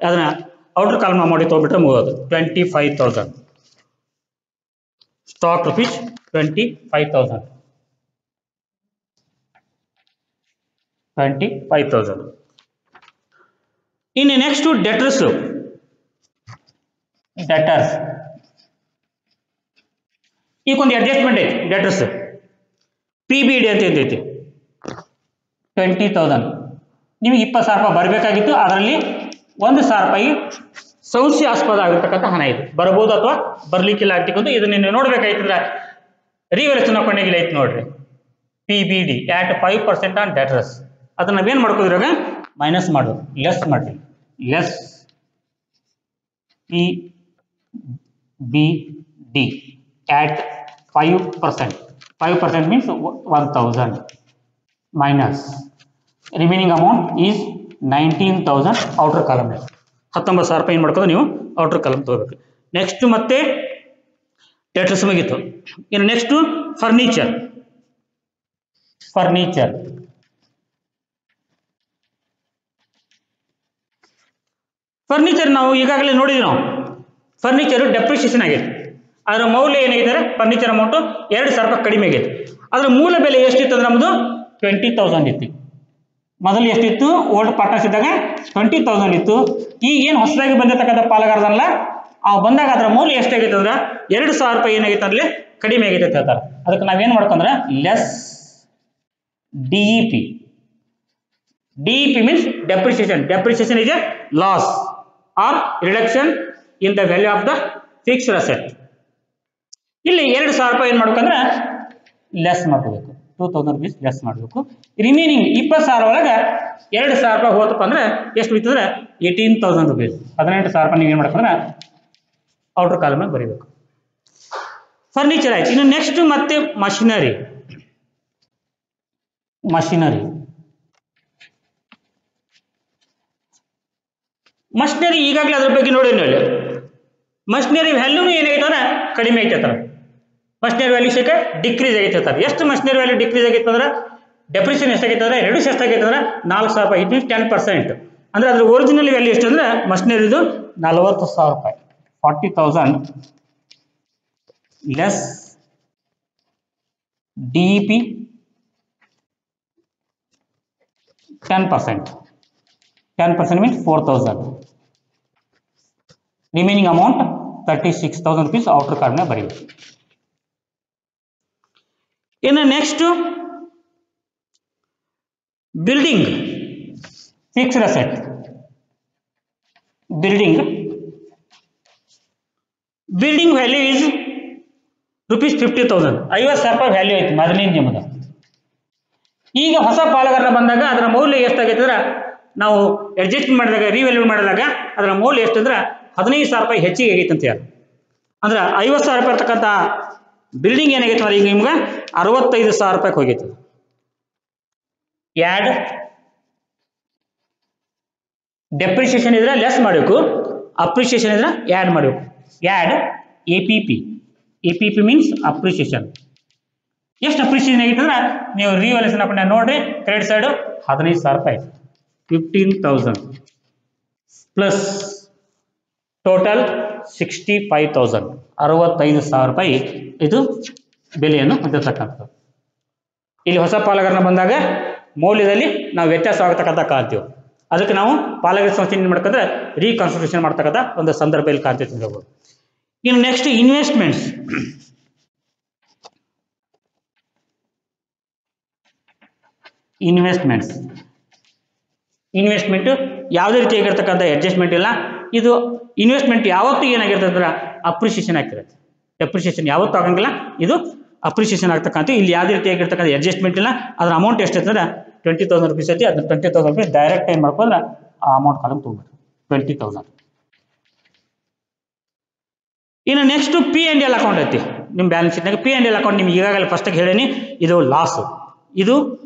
ಅದನ್ನ ಔಟರ್ ಕಾಲಮ್ ಮಾಡಿ ತೊಗೊಬಿಟ್ರೆ ಮುಗೋದು. 25,000 ಸ್ಟಾಕ್ rupees 25,000 25,000. ಇನ್ನು ನೆಕ್ಸ್ಟ್ ಡೆಟರ್ಸ್ ಈಗ ಒಂದು ಅಡ್ಜಸ್ಟ್ಮೆಂಟ್ ಐತಿ. ಡೆಟರ್ಸ್ PBD ಅಂತ ಐತಿ 20,000. ನಿಮಗೆ 20,000 ರೂಪಾಯಿ ಬರಬೇಕಾಗಿತ್ತು. ಅದರಲ್ಲಿ 1,000 ರೂಪಾಯಿ ಸಂಶಯಾಸ್ಪದ ಆಗಿರ್ತಕ್ಕಂಥ ಹಣ ಇದು ಬರಬಹುದು ಅಥವಾ ಬರ್ಲಿಕ್ಕಿಲ್ಲ ಆಗ್ತಿಕ್ಕಂಥ. ಇದನ್ನ ನೀವು ನೋಡ್ಬೇಕಾಯ್ತಂದ್ರೆ ರಿವ್ಯಾಲ್ಯೂಷನ್ ಅಕೌಂಟ್ ಇಲ್ಲ ಐತಿ ನೋಡ್ರಿ. PBD at 5% on debtors. ಅದನ್ನ ನಾವೇನ್ ಮಾಡ್ಕೋದ್ರಾಗ ಮೈನಸ್ ಮಾಡೋದು, ಲೆಸ್ ಮಾಡಿ. Less BD at 5%. 5% means 1000 minus remaining amount is 19,000 outer column. 19,000 ರೂಪಾಯಿ ಏನು ಮಾಡ್ಕೊಂಡು ನೀವು ಔಟರ್ ಕಾಲಮ್ ತಗೋಬೇಕು. ನೆಕ್ಸ್ಟ್ ಮತ್ತೆ ಡೇಟರ್ಸ್ ಮುಗೀತು. ಇನ್ನು ನೆಕ್ಸ್ಟ್ ಫರ್ನಿಚರ್. ಫರ್ನಿಚರ್ ನಾವು ಈಗಾಗಲೇ ನೋಡಿದ್ವಿ. ನಾವು ಫರ್ನಿಚರ್ ಡೆಪ್ರಿಸಿಯೇಷನ್ ಆಗೈತೆ, ಅದರ ಮೌಲ್ಯ ಏನಾಗಿದ್ದಾರೆ ಫರ್ನಿಚರ್ ಅಮೌಂಟು 2,000 ರೂಪಾಯಿ ಕಡಿಮೆ ಆಗೈತೆ. ಅದರ ಮೂಲ ಬೆಲೆ ಎಷ್ಟಿತ್ತು ಅಂದ್ರೆ ನಮ್ಮದು 20,000 ಇತ್ತು. ಮೊದಲು ಎಷ್ಟಿತ್ತು ಓಲ್ಡ್ ಪಾರ್ಟ್ನರ್ಸ್ ಇದ್ದಾಗ 20,000 ಇತ್ತು. ಈಗ ಏನು ಹೊಸದಾಗಿ ಬಂದಿರತಕ್ಕಂಥ ಪಾಲುಗಾರದಲ್ಲ ಅವು ಬಂದಾಗ ಅದರ ಮೌಲ್ಯ ಎಷ್ಟಾಗೈತೆ ಅಂದ್ರೆ 2,000 ರೂಪಾಯಿ ಏನಾಗೈತೆ ಅಂದ್ರೆ ಕಡಿಮೆ ಆಗೈತೆ ಅಂತ ಹೇಳ್ತಾರೆ. ಅದಕ್ಕೆ ನಾವೇನು ಮಾಡ್ಕೊಂಡ್ರೆ less DEP. DEP means depreciation. Depreciation is a loss or reduction in the value of the fixed asset. ಇಲ್ಲಿ 2,000 ರೂಪಾಯಿ ಏನು ಮಾಡ್ಬೇಕಂದ್ರೆ ಲೆಸ್ ಮಾಡಬೇಕು, 2,000 rupees ಲೆಸ್ ಮಾಡಬೇಕು. ರಿಮೈನಿಂಗ್ 20,000 ಒಳಗೆ 2,000 ರೂಪಾಯಿ ಹೋತಪ್ಪ ಅಂದ್ರೆ ಎಷ್ಟು ಉಳಿತಂದ್ರೆ 18,000 rupees. 18,000 ರೂಪಾಯಿ ನೀವು ಏನು ಮಾಡ್ಬೇಕಂದ್ರೆ ಔಟರ್ ಕಾಲಮ್ ಬರೀಬೇಕು. ಫರ್ನಿಚರ್ ಆಯ್ತು. ಇನ್ನು ನೆಕ್ಸ್ಟ್ ಮತ್ತೆ ಮಷಿನರಿ. ಮಷಿನರಿ ಈಗಾಗಲೇ ಅದ್ರ ಬಗ್ಗೆ ನೋಡಿ. ಮಷಿನರಿ ವ್ಯಾಲ್ಯೂನು ಏನಾಗೈತೆ ಅಂದ್ರೆ ಕಡಿಮೆ ಐತೆ. ಮಷಿನರಿ ವ್ಯಾಲ್ಯೂ ಶೇಕ ಡಿಕ್ರೀಸ್ ಆಗೈತೆ. ಎಷ್ಟು ಮಷಿನರಿ ವ್ಯಾಲ್ಯೂ ಡಿಕ್ರೀಸ್ ಆಗೈತೆ ಅಂದ್ರೆ ಡೆಪ್ರಿಸಿಯೇಷನ್ ಎಷ್ಟಾಗೈತೆ ಅಂದ್ರೆ ರೆಡ್ಯೂಸ್ ಎಷ್ಟಾಗೈತೆ ಅಂದ್ರೆ 4,000 ರೂಪಾಯಿ. It means 10%. ಅಂದ್ರೆ ಅದ್ರ ಒರಿಜಿನಲ್ ವ್ಯಾಲ್ಯೂ ಎಷ್ಟು ಅಂದ್ರೆ ಮಷಿನರಿದು 40,000 ರೂಪಾಯಿ. 40,000 less DEP 10%. 10% means 4,000. Remaining amount 36,000 rupees outer column ಬರೀಬೇಕು. ಇನ್ನು next building fixed asset. Building value is rupees 50,000. 50,000 ರೂಪಾಯಿ ವ್ಯಾಲ್ಯೂ ಐತಿ ಮೊದಲಿನ ನಿಮ್ಮದು. ಈಗ ಹೊಸ ಪಾಲುಗಾರನ ಬಂದಾಗ ಅದರ ಮೌಲ್ಯ ಎಷ್ಟಾಗೈತೆ ಅಂದ್ರೆ ನಾವು ಅಡ್ಜಸ್ಟ್ ಮಾಡಿದಾಗ ರಿವ್ಯಾಲ್ಯೂ ಮಾಡಿದಾಗ ಅದರ ಮೌಲ್ಯ ಎಷ್ಟು ಅಂದ್ರೆ 15,000 ರೂಪಾಯಿ ಹೆಚ್ಚಿಗೆ ಆಗೈತೆ ಅಂತ ಹೇಳಿ. ಅಂದ್ರೆ 50,000 ರೂಪಾಯಿ ಇರ್ತಕ್ಕಂಥ ಬಿಲ್ಡಿಂಗ್ ಏನಾಗೈತೆ ಅಂದ್ರೆ ಈಗ ನಿಮ್ಗೆ 65,000 ರೂಪಾಯಿಗೆ ಹೋಗೈತೆ. ಆ್ಯಡ್ ಡೆಪ್ರಿಸಿಯೇಷನ್ ಇದ್ರೆ ಲೆಸ್ ಮಾಡಬೇಕು, ಅಪ್ರಿಸಿಯೇಷನ್ ಇದ್ರೆ ಆ್ಯಡ್ ಮಾಡಬೇಕು. Add APP means appreciation. ಎಷ್ಟು ಅಪ್ರಿಸಿಯೇಷನ್ ಆಗೈತೆ ಅಂದ್ರೆ ನೀವು ರಿವ್ಯಾಲ್ಯೂಷನ್ ಹಾಕೊಂಡ ನೋಡ್ರಿ. ಕ್ರೆಡಿಟ್ ಸೈಡ್ 15,000 ರೂಪಾಯಿ 15,000 ಪ್ಲಸ್ ಟೋಟಲ್ 65,000 65,000 ರೂಪಾಯಿ ಇದು ಬೆಲೆಯನ್ನು ಹೊಂದಿರತಕ್ಕಂಥದ್ದು. ಇಲ್ಲಿ ಹೊಸ ಪಾಲುಗಾರನ ಬಂದಾಗ ಮೌಲ್ಯದಲ್ಲಿ ನಾವು ವ್ಯತ್ಯಾಸ ಆಗತಕ್ಕಂಥ ಕಾಣ್ತೀವಿ. ಅದಕ್ಕೆ ನಾವು ಪಾಲುಗಾರ ಸಂಸ್ಥೆ ಏನು ಮಾಡ್ಕೊಂಡ್ರೆ ರೀಕನ್ಸ್ಟ್ರಕ್ಷನ್ ಮಾಡ್ತಕ್ಕಂಥ ಒಂದು ಸಂದರ್ಭದಲ್ಲಿ ಕಾಣ್ತೀವಿ ಹೇಳ್ಬೋದು. ಇನ್ನು ನೆಕ್ಸ್ಟ್ ಇನ್ವೆಸ್ಟ್ಮೆಂಟ್ಸ್. ಇನ್ವೆಸ್ಟ್ಮೆಂಟ್ ಯಾವುದೇ ರೀತಿಯಾಗಿರ್ತಕ್ಕಂಥ ಅಡ್ಜಸ್ಟ್ಮೆಂಟ್ ಇಲ್ಲ. ಇದು ಇನ್ವೆಸ್ಟ್ಮೆಂಟ್ ಯಾವತ್ತೂ ಏನಾಗಿರ್ತದೆ ಅಂದ್ರೆ ಅಪ್ರಿಸಿಯೇಷನ್ ಆಗ್ತಿರುತ್ತೆ. ಡೆಪ್ರಿಸಿಯೇಷನ್ ಯಾವತ್ತೂ ಆಗಂಗಿಲ್ಲ, ಇದು ಅಪ್ರಿಸಿಯೇಷನ್ ಆಗ್ತಕ್ಕಂಥ. ಇಲ್ಲಿ ಯಾವುದೇ ರೀತಿಯಾಗಿರ್ತಕ್ಕಂಥ ಅಡ್ಜಸ್ಟ್ಮೆಂಟ್ ಇಲ್ಲ. ಅದರ ಅಮೌಂಟ್ ಎಷ್ಟಿರ್ತದೆ 20,000 ರೂಪೀಸ್ ಐತಿ. ಅದನ್ನ 20,000 ರೂಪೀಸ್ ಡೈರೆಕ್ಟ್ ಏನು ಮಾಡ್ಕೊಂಡ್ರೆ ಆ ಅಮೌಂಟ್ ಕಾಲಮ್ ತೊಗೊಬೇಕು 20,000. ಇನ್ನು ನೆಕ್ಸ್ಟ್ P&L ಅಕೌಂಟ್ ಐತಿ ನಿಮ್ಮ ಬ್ಯಾಲೆನ್ಸ್ ಶೀಟ್ನಾಗ. P&L ಅಕೌಂಟ್ ನಿಮ್ಗೆ ಈಗಾಗಲೇ ಫಸ್ಟಾಗಿ ಹೇಳೀನಿ, ಇದು ಲಾಸು. ಇದು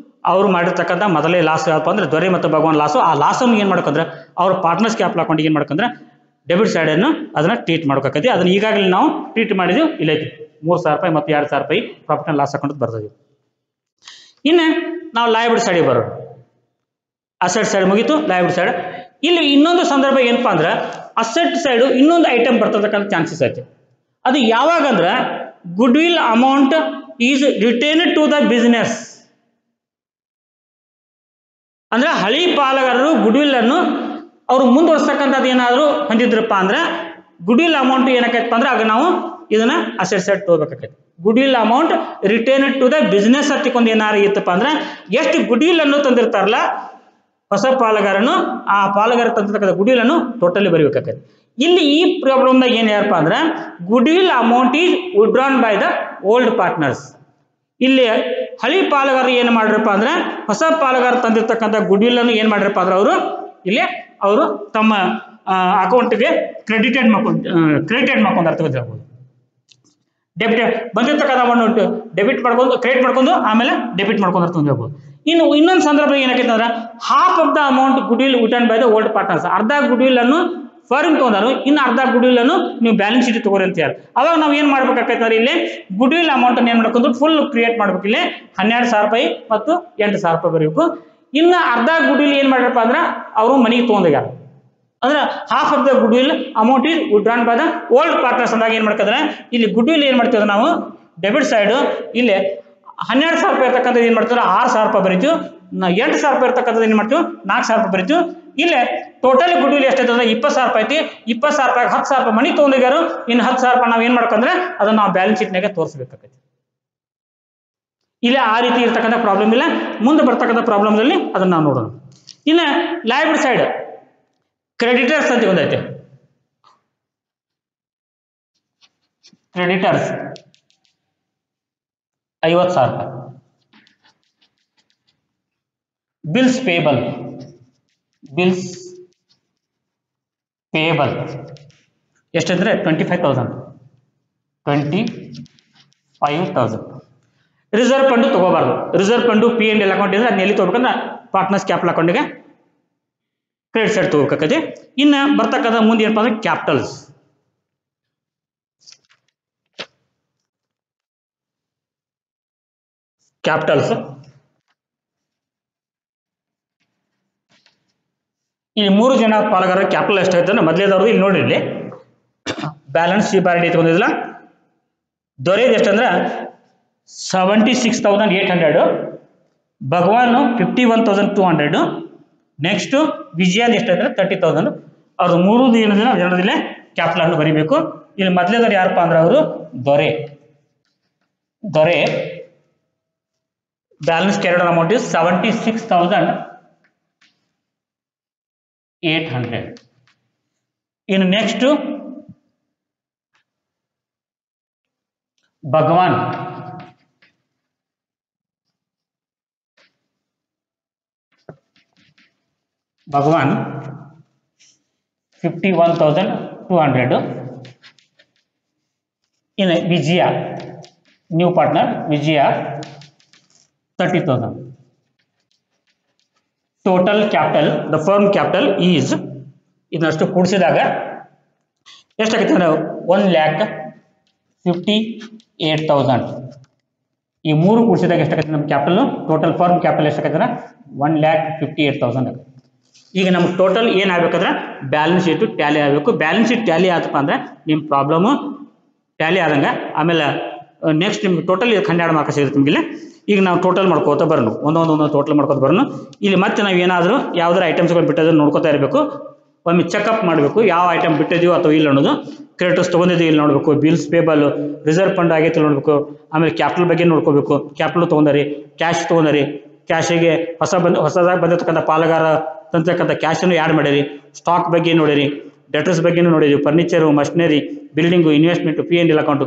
ಅವರು ಮಾಡಿರ್ತಕ್ಕಂಥ ಮೊದಲೇ ಲಾಸ್ ಯಾವಪ್ಪ ಅಂದ್ರೆ ದೊರೆ ಮತ್ತು ಭಗವಾನ್ ಲಾಸು. ಆ ಲಾಸನ್ನು ಏನು ಮಾಡ್ಕೊಂಡ್ರೆ ಅವ್ರ ಪಾರ್ಟ್ನರ್ಸ್ ಕ್ಯಾಪಿಟಲ್ ಅಕೌಂಟಿಗೆ ಏನು ಮಾಡ್ಕೊಂಡ್ರೆ ಡೆಬಿಟ್ ಸೈಡನ್ನು ಅದನ್ನು ಟ್ರೀಟ್ ಮಾಡ್ಬೇಕಾಗ್ತದೆ. ಅದನ್ನು ಈಗಾಗಲೇ ನಾವು ಟ್ರೀಟ್ ಮಾಡಿದ್ವಿ. ಇಲ್ಲೈತಿ 3,000 ರೂಪಾಯಿ ಮತ್ತು 2,000 ರೂಪಾಯಿ ಪ್ರಾಫಿಟ್ ಆ್ಯಂಡ್ ಲಾಸ್ ಅಕೌಂಟ್ ಬರ್ತದೆ. ಇನ್ನು ನಾವು ಲಯಬಿಲಿಟಿ ಸೈಡಿಗೆ ಬರೋದು. ಅಸೆಟ್ ಸೈಡ್ ಮುಗೀತು, ಲಯಬಿಲಿಟಿ ಸೈಡ್. ಇಲ್ಲಿ ಇನ್ನೊಂದು ಸಂದರ್ಭ ಏನಪ್ಪಾ ಅಂದ್ರೆ ಅಸೆಟ್ ಸೈಡು ಇನ್ನೊಂದು ಐಟಮ್ ಬರ್ತಕ್ಕಂಥ ಚಾನ್ಸಸ್ ಐತೆ. ಅದು ಯಾವಾಗ ಅಂದ್ರೆ goodwill amount is retained to the business. ಅಂದ್ರೆ ಹಳಿ ಪಾಲುಗಾರರು ಗುಡ್ ವಿಲ್ ಅನ್ನು ಅವರು ಮುಂದುವರ್ಸ್ತಕ್ಕಂಥದ್ದು ಏನಾದರೂ ಹೊಂದಿದ್ರಪ್ಪ ಅಂದ್ರೆ ಗುಡ್ ವಿಲ್ ಅಮೌಂಟ್ ಏನಕ್ಕೈತಪ್ಪ ಅಂದ್ರೆ ಆಗ ನಾವು ಇದನ್ನ ಅಸೆಟ್ ಸೈಡ್ ತಗೋಬೇಕಾಗೈತೆ. Goodwill amount retained to the business ಹತ್ತಿಕೊಂಡು ಏನಾರು ಇತ್ತಪ್ಪ ಅಂದ್ರೆ ಎಷ್ಟು ಗುಡ್ ವಿಲ್ ಅನ್ನು ತಂದಿರ್ತಾರಲ್ಲ ಹೊಸ ಪಾಲುಗಾರನು, ಆ ಪಾಲುಗಾರ ತಂದಿರ್ತಕ್ಕಂಥ ಗುಡ್ ವಿಲ್ ಅನ್ನು ಟೋಟಲಿ ಬರೀಬೇಕಾಗೈತೆ. ಇಲ್ಲಿ ಈ ಪ್ರಾಬ್ಲಮ್ದಾಗ ಏನು ಯಾರಪ್ಪ ಅಂದ್ರೆ goodwill amount is withdrawn by the old partners. ಇಲ್ಲಿ ಹಳಿ ಪಾಲುಗಾರರು ಏನು ಮಾಡ್ರಪ್ಪ ಅಂದ್ರೆ ಹೊಸ ಪಾಲುಗಾರ ತಂದಿರ್ತಕ್ಕಂಥ ಗುಡ್ ವಿಲ್ ಅನ್ನು ಏನು ಮಾಡ್ರಪ್ಪ ಅಂದ್ರೆ ಅವರು ಇಲ್ಲಿ ಅವರು ತಮ್ಮ ಅಕೌಂಟ್ಗೆ ಕ್ರೆಡಿಟೆಡ್ ಮಾಡ್ಕೊಂಡು ಅರ್ಥ ಹೇಳ್ಬೋದು. ಡೆಬಿಟ್ ಬಂದಿರ್ತಕ್ಕಂಥ ಅಮೌಂಟ್ ಡೆಬಿಟ್ ಮಾಡ್ಕೊಂಡು ಕ್ರೆಡಿಟ್ ಮಾಡ್ಕೊಂಡು ಆಮೇಲೆ ಡೆಬಿಟ್ ಮಾಡ್ಕೊಂಡು ಅರ್ಥ ಹೇಳ್ಬೋದು. ಇನ್ನು ಇನ್ನೊಂದು ಸಂದರ್ಭದಲ್ಲಿ ಏನಾಗೈತೆ ಅಂದ್ರೆ half of the amount good will return by the old partners, ಅರ್ಧ ಗುಡ್ ವಿಲ್ ಅನ್ನು ಫರ್ಮ್ ತಗೊಂಡಾರು, ಇನ್ನು ಅರ್ಧ ಗುಡ್ ವಿಲ್ ಅನ್ನು ನೀವು ಬ್ಯಾಲೆನ್ಸ್ ಶೀಟ್ ತಗೋರಿ ಅಂತ ಹೇಳಿ. ಅವಾಗ ನಾವು ಏನ್ ಮಾಡ್ಬೇಕಾಗೈತೆ ಅಂದ್ರೆ ಇಲ್ಲಿ ಗುಡ್ ವಿಲ್ ಅಮೌಂಟ್ ಅನ್ನು ಏನ್ ಮಾಡ್ಕೊಂಡು ಫುಲ್ ಕ್ರಿಯೇಟ್ ಮಾಡ್ಬೇಕು. ಇಲ್ಲಿ 12,000 ರೂಪಾಯಿ ಮತ್ತು 8,000 ರೂಪಾಯಿ ಬರಬೇಕು. ಇನ್ನು ಅರ್ಧ ಗುಡ್ ವಿಲ್ ಏನ್ ಮಾಡ್ರಪ್ಪ ಅಂದ್ರೆ ಅವರು ಮನೆಗೆ ತಗೊಂಡಾರ ಅಂದ್ರೆ half of the good will amount is withdrawn by the old partners ಅಂದಾಗ ಏನ್ ಮಾಡ್ತಿದ್ರೆ ಇಲ್ಲಿ ಗುಡ್ ವಿಲ್ ಏನ್ ಮಾಡ್ತೀವಿ ನಾವು ಡೆಬಿಟ್ ಸೈಡ್ ಇಲ್ಲಿ 12,000 ರೂಪಾಯಿ ಇರ್ತಕ್ಕಂಥದ್ದು ಏನ್ ಮಾಡ್ತೀವಿ 6,000 ರೂಪಾಯಿ ಬರೀತೀವಿ, 8,000 ರೂಪಾಯಿ ಇರ್ತಕ್ಕಂಥದ್ದು ಏನ್ ಮಾಡ್ತೀವಿ 4,000 ರೂಪಾಯಿ ಬರೀತೀವಿ. ಇಲ್ಲೇ ಟೋಟಲ್ ಗುಡ್ ವಿಲ್ ಎಷ್ಟೈತೆ ಅಂದ್ರೆ 20,000 ರೂಪಾಯಿ ಐತಿ. 20,000 ರೂಪಾಯಿ 10,000 ರೂಪಾಯಿ ಮನಿ ತಗೊಂಡಿಗಾರು, ಇನ್ನು 10,000 ರೂಪಾಯಿ ನಾವು ಏನ್ ಮಾಡ್ಕಂದ್ರೆ ಅದನ್ನ ನಾವು ಬ್ಯಾಲೆನ್ಸ್ ಶೀಟ್ನಾಗ ತೋರಿಸಬೇಕಾಗೈತಿ. ಇಲ್ಲ ಆ ರೀತಿ ಇರ್ತಕ್ಕಂಥ ಪ್ರಾಬ್ಲಮ್ ಇಲ್ಲ. ಮುಂದೆ ಬರ್ತಕ್ಕಂಥ ಪ್ರಾಬ್ಲಮ್ದಲ್ಲಿ ಅದನ್ನ ನಾವು ನೋಡೋಣ. ಇನ್ನು ಲಯಬಿಲಿಟಿ ಸೈಡ್ ಕ್ರೆಡಿಟರ್ಸ್ ಅಂತ ಒಂದೈತೆ. ಕ್ರೆಡಿಟರ್ಸ್ 50,000 ರೂಪಾಯಿ. ಬಿಲ್ಸ್ ಪೇಬಲ್ ಎಷ್ಟಂದ್ರೆ 25,000. ರಿಸರ್ವ್ ಫಂಡ್ ತಗೋಬಾರ್ದು. ರಿಸರ್ವ್ ಫಂಡ್ P&L ಅಕೌಂಟ್ ಇದ್ರೆ ಅದನ್ನ ಎಲ್ಲಿ ತಗೋಬೇಕಂದ್ರೆ ಪಾರ್ಟ್ನರ್ಸ್ ಕ್ಯಾಪಿಟಲ್ ಅಕೌಂಟ್ಗೆ ಕ್ರೆಡಿಟ್ ಸೈಡ್ ತಗೋಬೇಕಾಗತ್ತೆ. ಇನ್ನು ಬರ್ತಕ್ಕಂಥ ಮುಂದೆ ಏನಪ್ಪ ಅಂದ್ರೆ ಕ್ಯಾಪಿಟಲ್ಸ್. ಇಲ್ಲಿ 3 ಜನ ಪಾಲುಗಾರರ ಕ್ಯಾಪಿಟಲ್ ಎಷ್ಟಾಯ್ತು ಅಂದ್ರೆ ಮೊದಲೇದವ್ರದ್ದು ಇಲ್ಲಿ ನೋಡ್ರಿ, ಇಲ್ಲಿ ಬ್ಯಾಲೆನ್ಸ್ ಶೀಟ್ ಬಾರಿ ತಗೊಂಡಿದ್ದಿಲ್ಲ. ದೊರೆಯದು ಎಷ್ಟಂದ್ರೆ 76,800, ಭಗವಾನ್ 51,200, ನೆಕ್ಸ್ಟ್ ವಿಜಯನ್ ಎಷ್ಟಂದ್ರೆ 30,000. ಅವ್ರು 3 ಜನರದಿಲ್ಲ ಕ್ಯಾಪಿಟಲ್ ಅನ್ನು ಬರೀಬೇಕು. ಇಲ್ಲಿ ಮೊದಲೇದವ್ರು ಯಾರಪ್ಪ ಅಂದ್ರೆ ಅವರು ದೊರೆ. Balance carried amount is 76,800. ಇನ್ನು ನೆಕ್ಸ್ಟ್ ಭಗವಾನ್ 51,200. ಇನ್ನು Vijaya new partner Vijaya 30,000. Total capital the firm capital is ಇದನ್ನಷ್ಟು ಕೂಡಿಸಿದಾಗ ಎಷ್ಟಾಗೈತೆ ಅಂದ್ರೆ 1,58,000. ಈ 3 ಕೂಡಿಸಿದಾಗ ಎಷ್ಟಾಗೈತೆ ನಮ್ಮ ಕ್ಯಾಪಿಟಲ್ ಟೋಟಲ್ ಫರ್ಮ್ ಕ್ಯಾಪಿಟಲ್ ಎಷ್ಟಾಗೈತೆ ಅಂದ್ರೆ 1,58,000. ಈಗ ನಮ್ಗೆ ಟೋಟಲ್ ಏನಾಗಬೇಕಂದ್ರೆ ಬ್ಯಾಲೆನ್ಸ್ ಶೀಟ್ ಟ್ಯಾಲಿ ಆಗಬೇಕು. ಬ್ಯಾಲೆನ್ಸ್ ಶೀಟ್ ಟ್ಯಾಲಿ ಆತಪ್ಪ ಅಂದ್ರೆ ನಿಮ್ಮ ಪ್ರಾಬ್ಲಮ್ ಟ್ಯಾಲಿ ಆದಂಗೆ ಆಮೇಲೆ ನೆಕ್ಸ್ಟ್ ನಿಮ್ಗೆ ಟೋಟಲ್ 12 ಮಾರ್ಕ್ಸ್ ಸಿಗುತ್ತೆ ನಿಮಗೆ. ಈಗ ನಾವು ಟೋಟಲ್ ಮಾಡ್ಕೋತಾ ಬರೋಣ, ಒಂದೊಂದು ಟೋಟಲ್ ಮಾಡ್ಕೋತ ಬರೋಣ. ಇಲ್ಲಿ ಮತ್ತೆ ನಾವು ಏನಾದರೂ ಯಾವ್ದಾರು ಐಟಮ್ಸ್ಗಳು ಬಿಟ್ಟದ್ರೆ ನೋಡ್ಕೋತಾ ಇರಬೇಕು. ಒಮ್ಮೆ ಚೆಕಪ್ ಮಾಡಬೇಕು ಯಾವ ಐಟಮ್ ಬಿಟ್ಟಿದೀವೋ ಅಥವಾ ಇಲ್ಲ ಅನ್ನೋದು. ಕ್ರೆಡಿಟರ್ಸ್ ತೊಗೊಂಡಿದ್ದೀವಿ ಇಲ್ಲಿ ನೋಡಬೇಕು, ಬಿಲ್ಸ್ ಪೇಬಲ್ ರಿಸರ್ವ್ ಫಂಡ್ ಆಗೈತೆ ನೋಡಬೇಕು, ಆಮೇಲೆ ಕ್ಯಾಪಿಟಲ್ ಬಗ್ಗೆ ನೋಡ್ಕೋಬೇಕು. ಕ್ಯಾಪಿಟಲ್ ತೊಗೊಂಡರಿ, ಕ್ಯಾಶ್ ತೊಗೊಂಡರಿ, ಕ್ಯಾಶಿಗೆ ಹೊಸದಾಗಿ ಬಂದಿರ್ತಕ್ಕಂಥ ಪಾಲುಗಾರ ತಂತಕ್ಕಂಥ ಕ್ಯಾಶನ್ನು ಆ್ಯಡ್ ಮಾಡಿರಿ, ಸ್ಟಾಕ್ ಬಗ್ಗೆ ನೋಡಿರಿ, ಡೆಟರ್ಸ್ ಬಗ್ಗೆನೂ ನೋಡಿರಿ, furniture, machinery, building, investment, P&L account,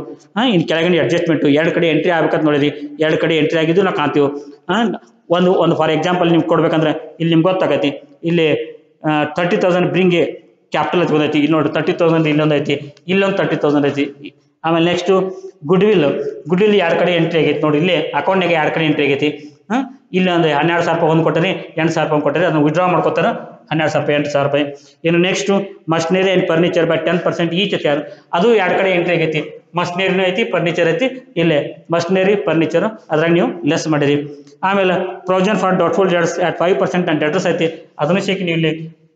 ಇನ್ನು ಕೆಳಗಡೆ ಅಡ್ಜಸ್ಟ್ಮೆಂಟು 2 ಕಡೆ ಎಂಟ್ರಿ ಆಗ್ಬೇಕಂತ ನೋಡಿರಿ. 2 ಕಡೆ ಎಂಟ್ರಿ ಆಗಿದ್ದು ನಾವು ಕಾಣ್ತೀವಿ. ಒಂದು ಫಾರ್ ಎಕ್ಸಾಂಪಲ್ ನಿಮ್ಗೆ ಕೊಡ್ಬೇಕಂದ್ರೆ ಇಲ್ಲಿ ನಿಮ್ಗೆ ಗೊತ್ತಾಗೈತಿ. ಇಲ್ಲಿ 30,000 ಬ್ರಿಂಗ್ ಕ್ಯಾಪಿಟಲ್ ತೊಗೊಂಡೈತಿ. ಇಲ್ಲಿ ನೋಡಿ 30,000 ಇಲ್ಲೊಂದು ಐತಿ, ಇಲ್ಲೊಂದು 30,000 ಐತಿ. ಆಮೇಲೆ ನೆಕ್ಸ್ಟು ಗುಡ್ ವಿಲ್ 2 ಕಡೆ ಎಂಟ್ರಿ ಆಗೈತಿ ನೋಡಿ. ಇಲ್ಲಿ ಅಕೌಂಟ್ನಾಗೆ 2 ಕಡೆ ಎಂಟ್ರಿ ಆಗೈತಿ. ಇಲ್ಲಿ ಒಂದು 12,000 ರೂಪಾಯಿ ಒಂದು ಕೊಟ್ಟರೆ 8,000 ರೂಪಾಯಿ ಕೊಟ್ಟರೆ ಅದನ್ನು ವಿಡ್ರಾ ಮಾಡ್ಕೋತಾರೆ 12,000 ರೂಪಾಯಿ 8,000 ರೂಪಾಯಿ. ಇನ್ನು next machinery and furniture by 10% each ಐತಿ. ಅದು 2 ಕಡೆ ಎಂಟ್ರಿ ಆಗೈತಿ. ಮಷಿನರಿನೂ ಐತಿ, ಫರ್ನಿಚರ್ ಐತಿ. ಇಲ್ಲೇ ಮಷಿನರಿ ಫರ್ನಿಚರ್ ಅದ್ರಾಗ ನೀವು ಲೆಸ್ ಮಾಡಿರಿ. ಆಮೇಲೆ provision for doubtful debts at 5% and debtors ಐತಿ. ಅದನ್ನು ಸೇರಿ ನೀವು ಇಲ್ಲಿ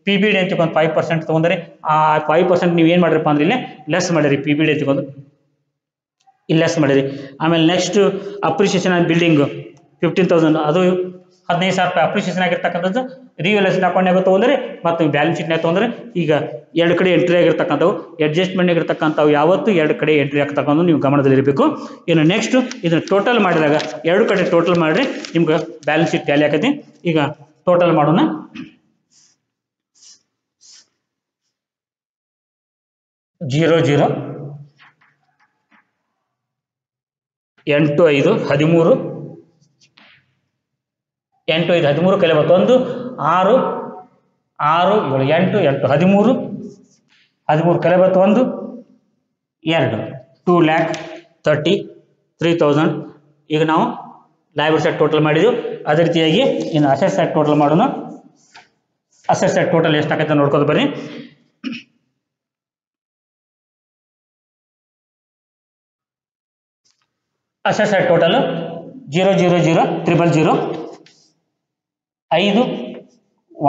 PBD ಅಂತ ಒಂದು 5% ತೊಗೊಂಡ್ರೆ ಆ 5% ನೀವು ಏನು ಮಾಡಿರಪ್ಪ ಅಂದ್ರೆ ಇಲ್ಲಿ ಲೆಸ್ ಮಾಡಿರಿ. PBD ತಗೊಂಡು ಇಲ್ಲಿ ಲೆಸ್ ಮಾಡಿರಿ. ಆಮೇಲೆ ನೆಕ್ಸ್ಟ್ ಅಪ್ರಿಷಿಯೇಷನ್ ಆನ್ ಬಿಲ್ಡಿಂಗ್ 15,000, ಅದು 15,000 ರೂಪಾಯಿ ಅಪ್ರಿಷಿಯೇಷನ್ ಆಗಿರ್ತಕ್ಕಂಥದ್ದು ರಿವ್ಯಾಲ್ಯೂಷನ್ ಅಕೌಂಟ್ನಾಗ ತೊಗೊಂಡ್ರೆ ಮತ್ತು ಬ್ಯಾಲೆನ್ಸ್ ಶೀಟ್ನಾಗ ತೊಗೊಂಡ್ರೆ ಈಗ 2 ಕಡೆ ಎಂಟ್ರಿ ಆಗಿರ್ತಕ್ಕಂಥವು ಅಡ್ಜಸ್ಟ್ಮೆಂಟ್ ಆಗಿರ್ತಕ್ಕಂಥವು ಯಾವತ್ತು 2 ಕಡೆ ಎಂಟ್ರಿ ಆಗ್ತಕ್ಕಂಥ ನೀವು ಗಮನದಲ್ಲಿರಬೇಕು. ಇನ್ನು ನೆಕ್ಸ್ಟ್ ಇದನ್ನು ಟೋಟಲ್ ಮಾಡಿದಾಗ 2 ಕಡೆ ಟೋಟಲ್ ಮಾಡಿದ್ರೆ ನಿಮ್ಗೆ ಬ್ಯಾಲೆನ್ಸ್ ಶೀಟ್ ಟ್ಯಾಲಿ ಆಕೈತಿ. ಈಗ ಟೋಟಲ್ ಮಾಡೋಣ. 0 0 8 5 13 8 5 13 ಕಲೆ 1 6 6 7 8 8 13 13 ಕಲೆ ಬತ್ತು 1 2 2,33,000. ಈಗ ನಾವು ಲಯಬಿಲಿಟಿ ಸೈಡ್ ಟೋಟಲ್ ಮಾಡಿದ್ವಿ. ಅದೇ ರೀತಿಯಾಗಿ ಇನ್ನು ಅಸೆಟ್ ಸೈಡ್ ಟೋಟಲ್ ಮಾಡೋಣ. ಅಸೆಟ್ ಸೈಡ್ ಟೋಟಲ್ ಎಷ್ಟಾಗತ್ತೆ ನೋಡ್ಕೊಂಡು ಬರ್ರಿ. ಅಸೆಟ್ ಸೈಡ್ ಟೋಟಲ್ 0 0 0 0 0 5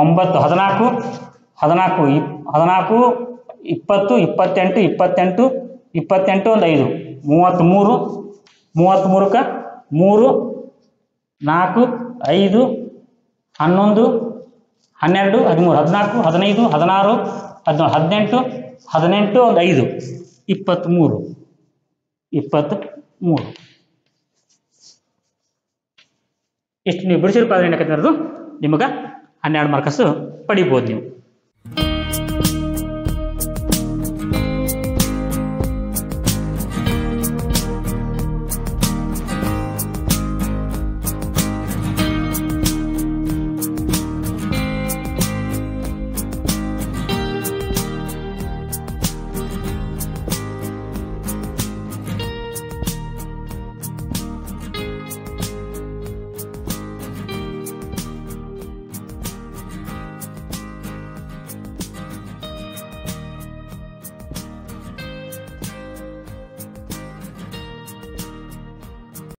9 14 14 14 20 28 28 28 ಒಂದು 5 33 33ಕ್ಕೆ 3 4 5 11 12 13 14 15 16 17 18 18 ಒಂದು 5 23 23 ಇಷ್ಟು ನೀವು ಬಿಡಿಸಿರೋ ಪಾದ್ರೆ ಏನಾಗತ್ತೆ ಅನ್ನೋದು ನಿಮಗೆ 12 ಮಾರ್ಕ್ಸ್ ಪಡಿಬೋದು ನೀವು.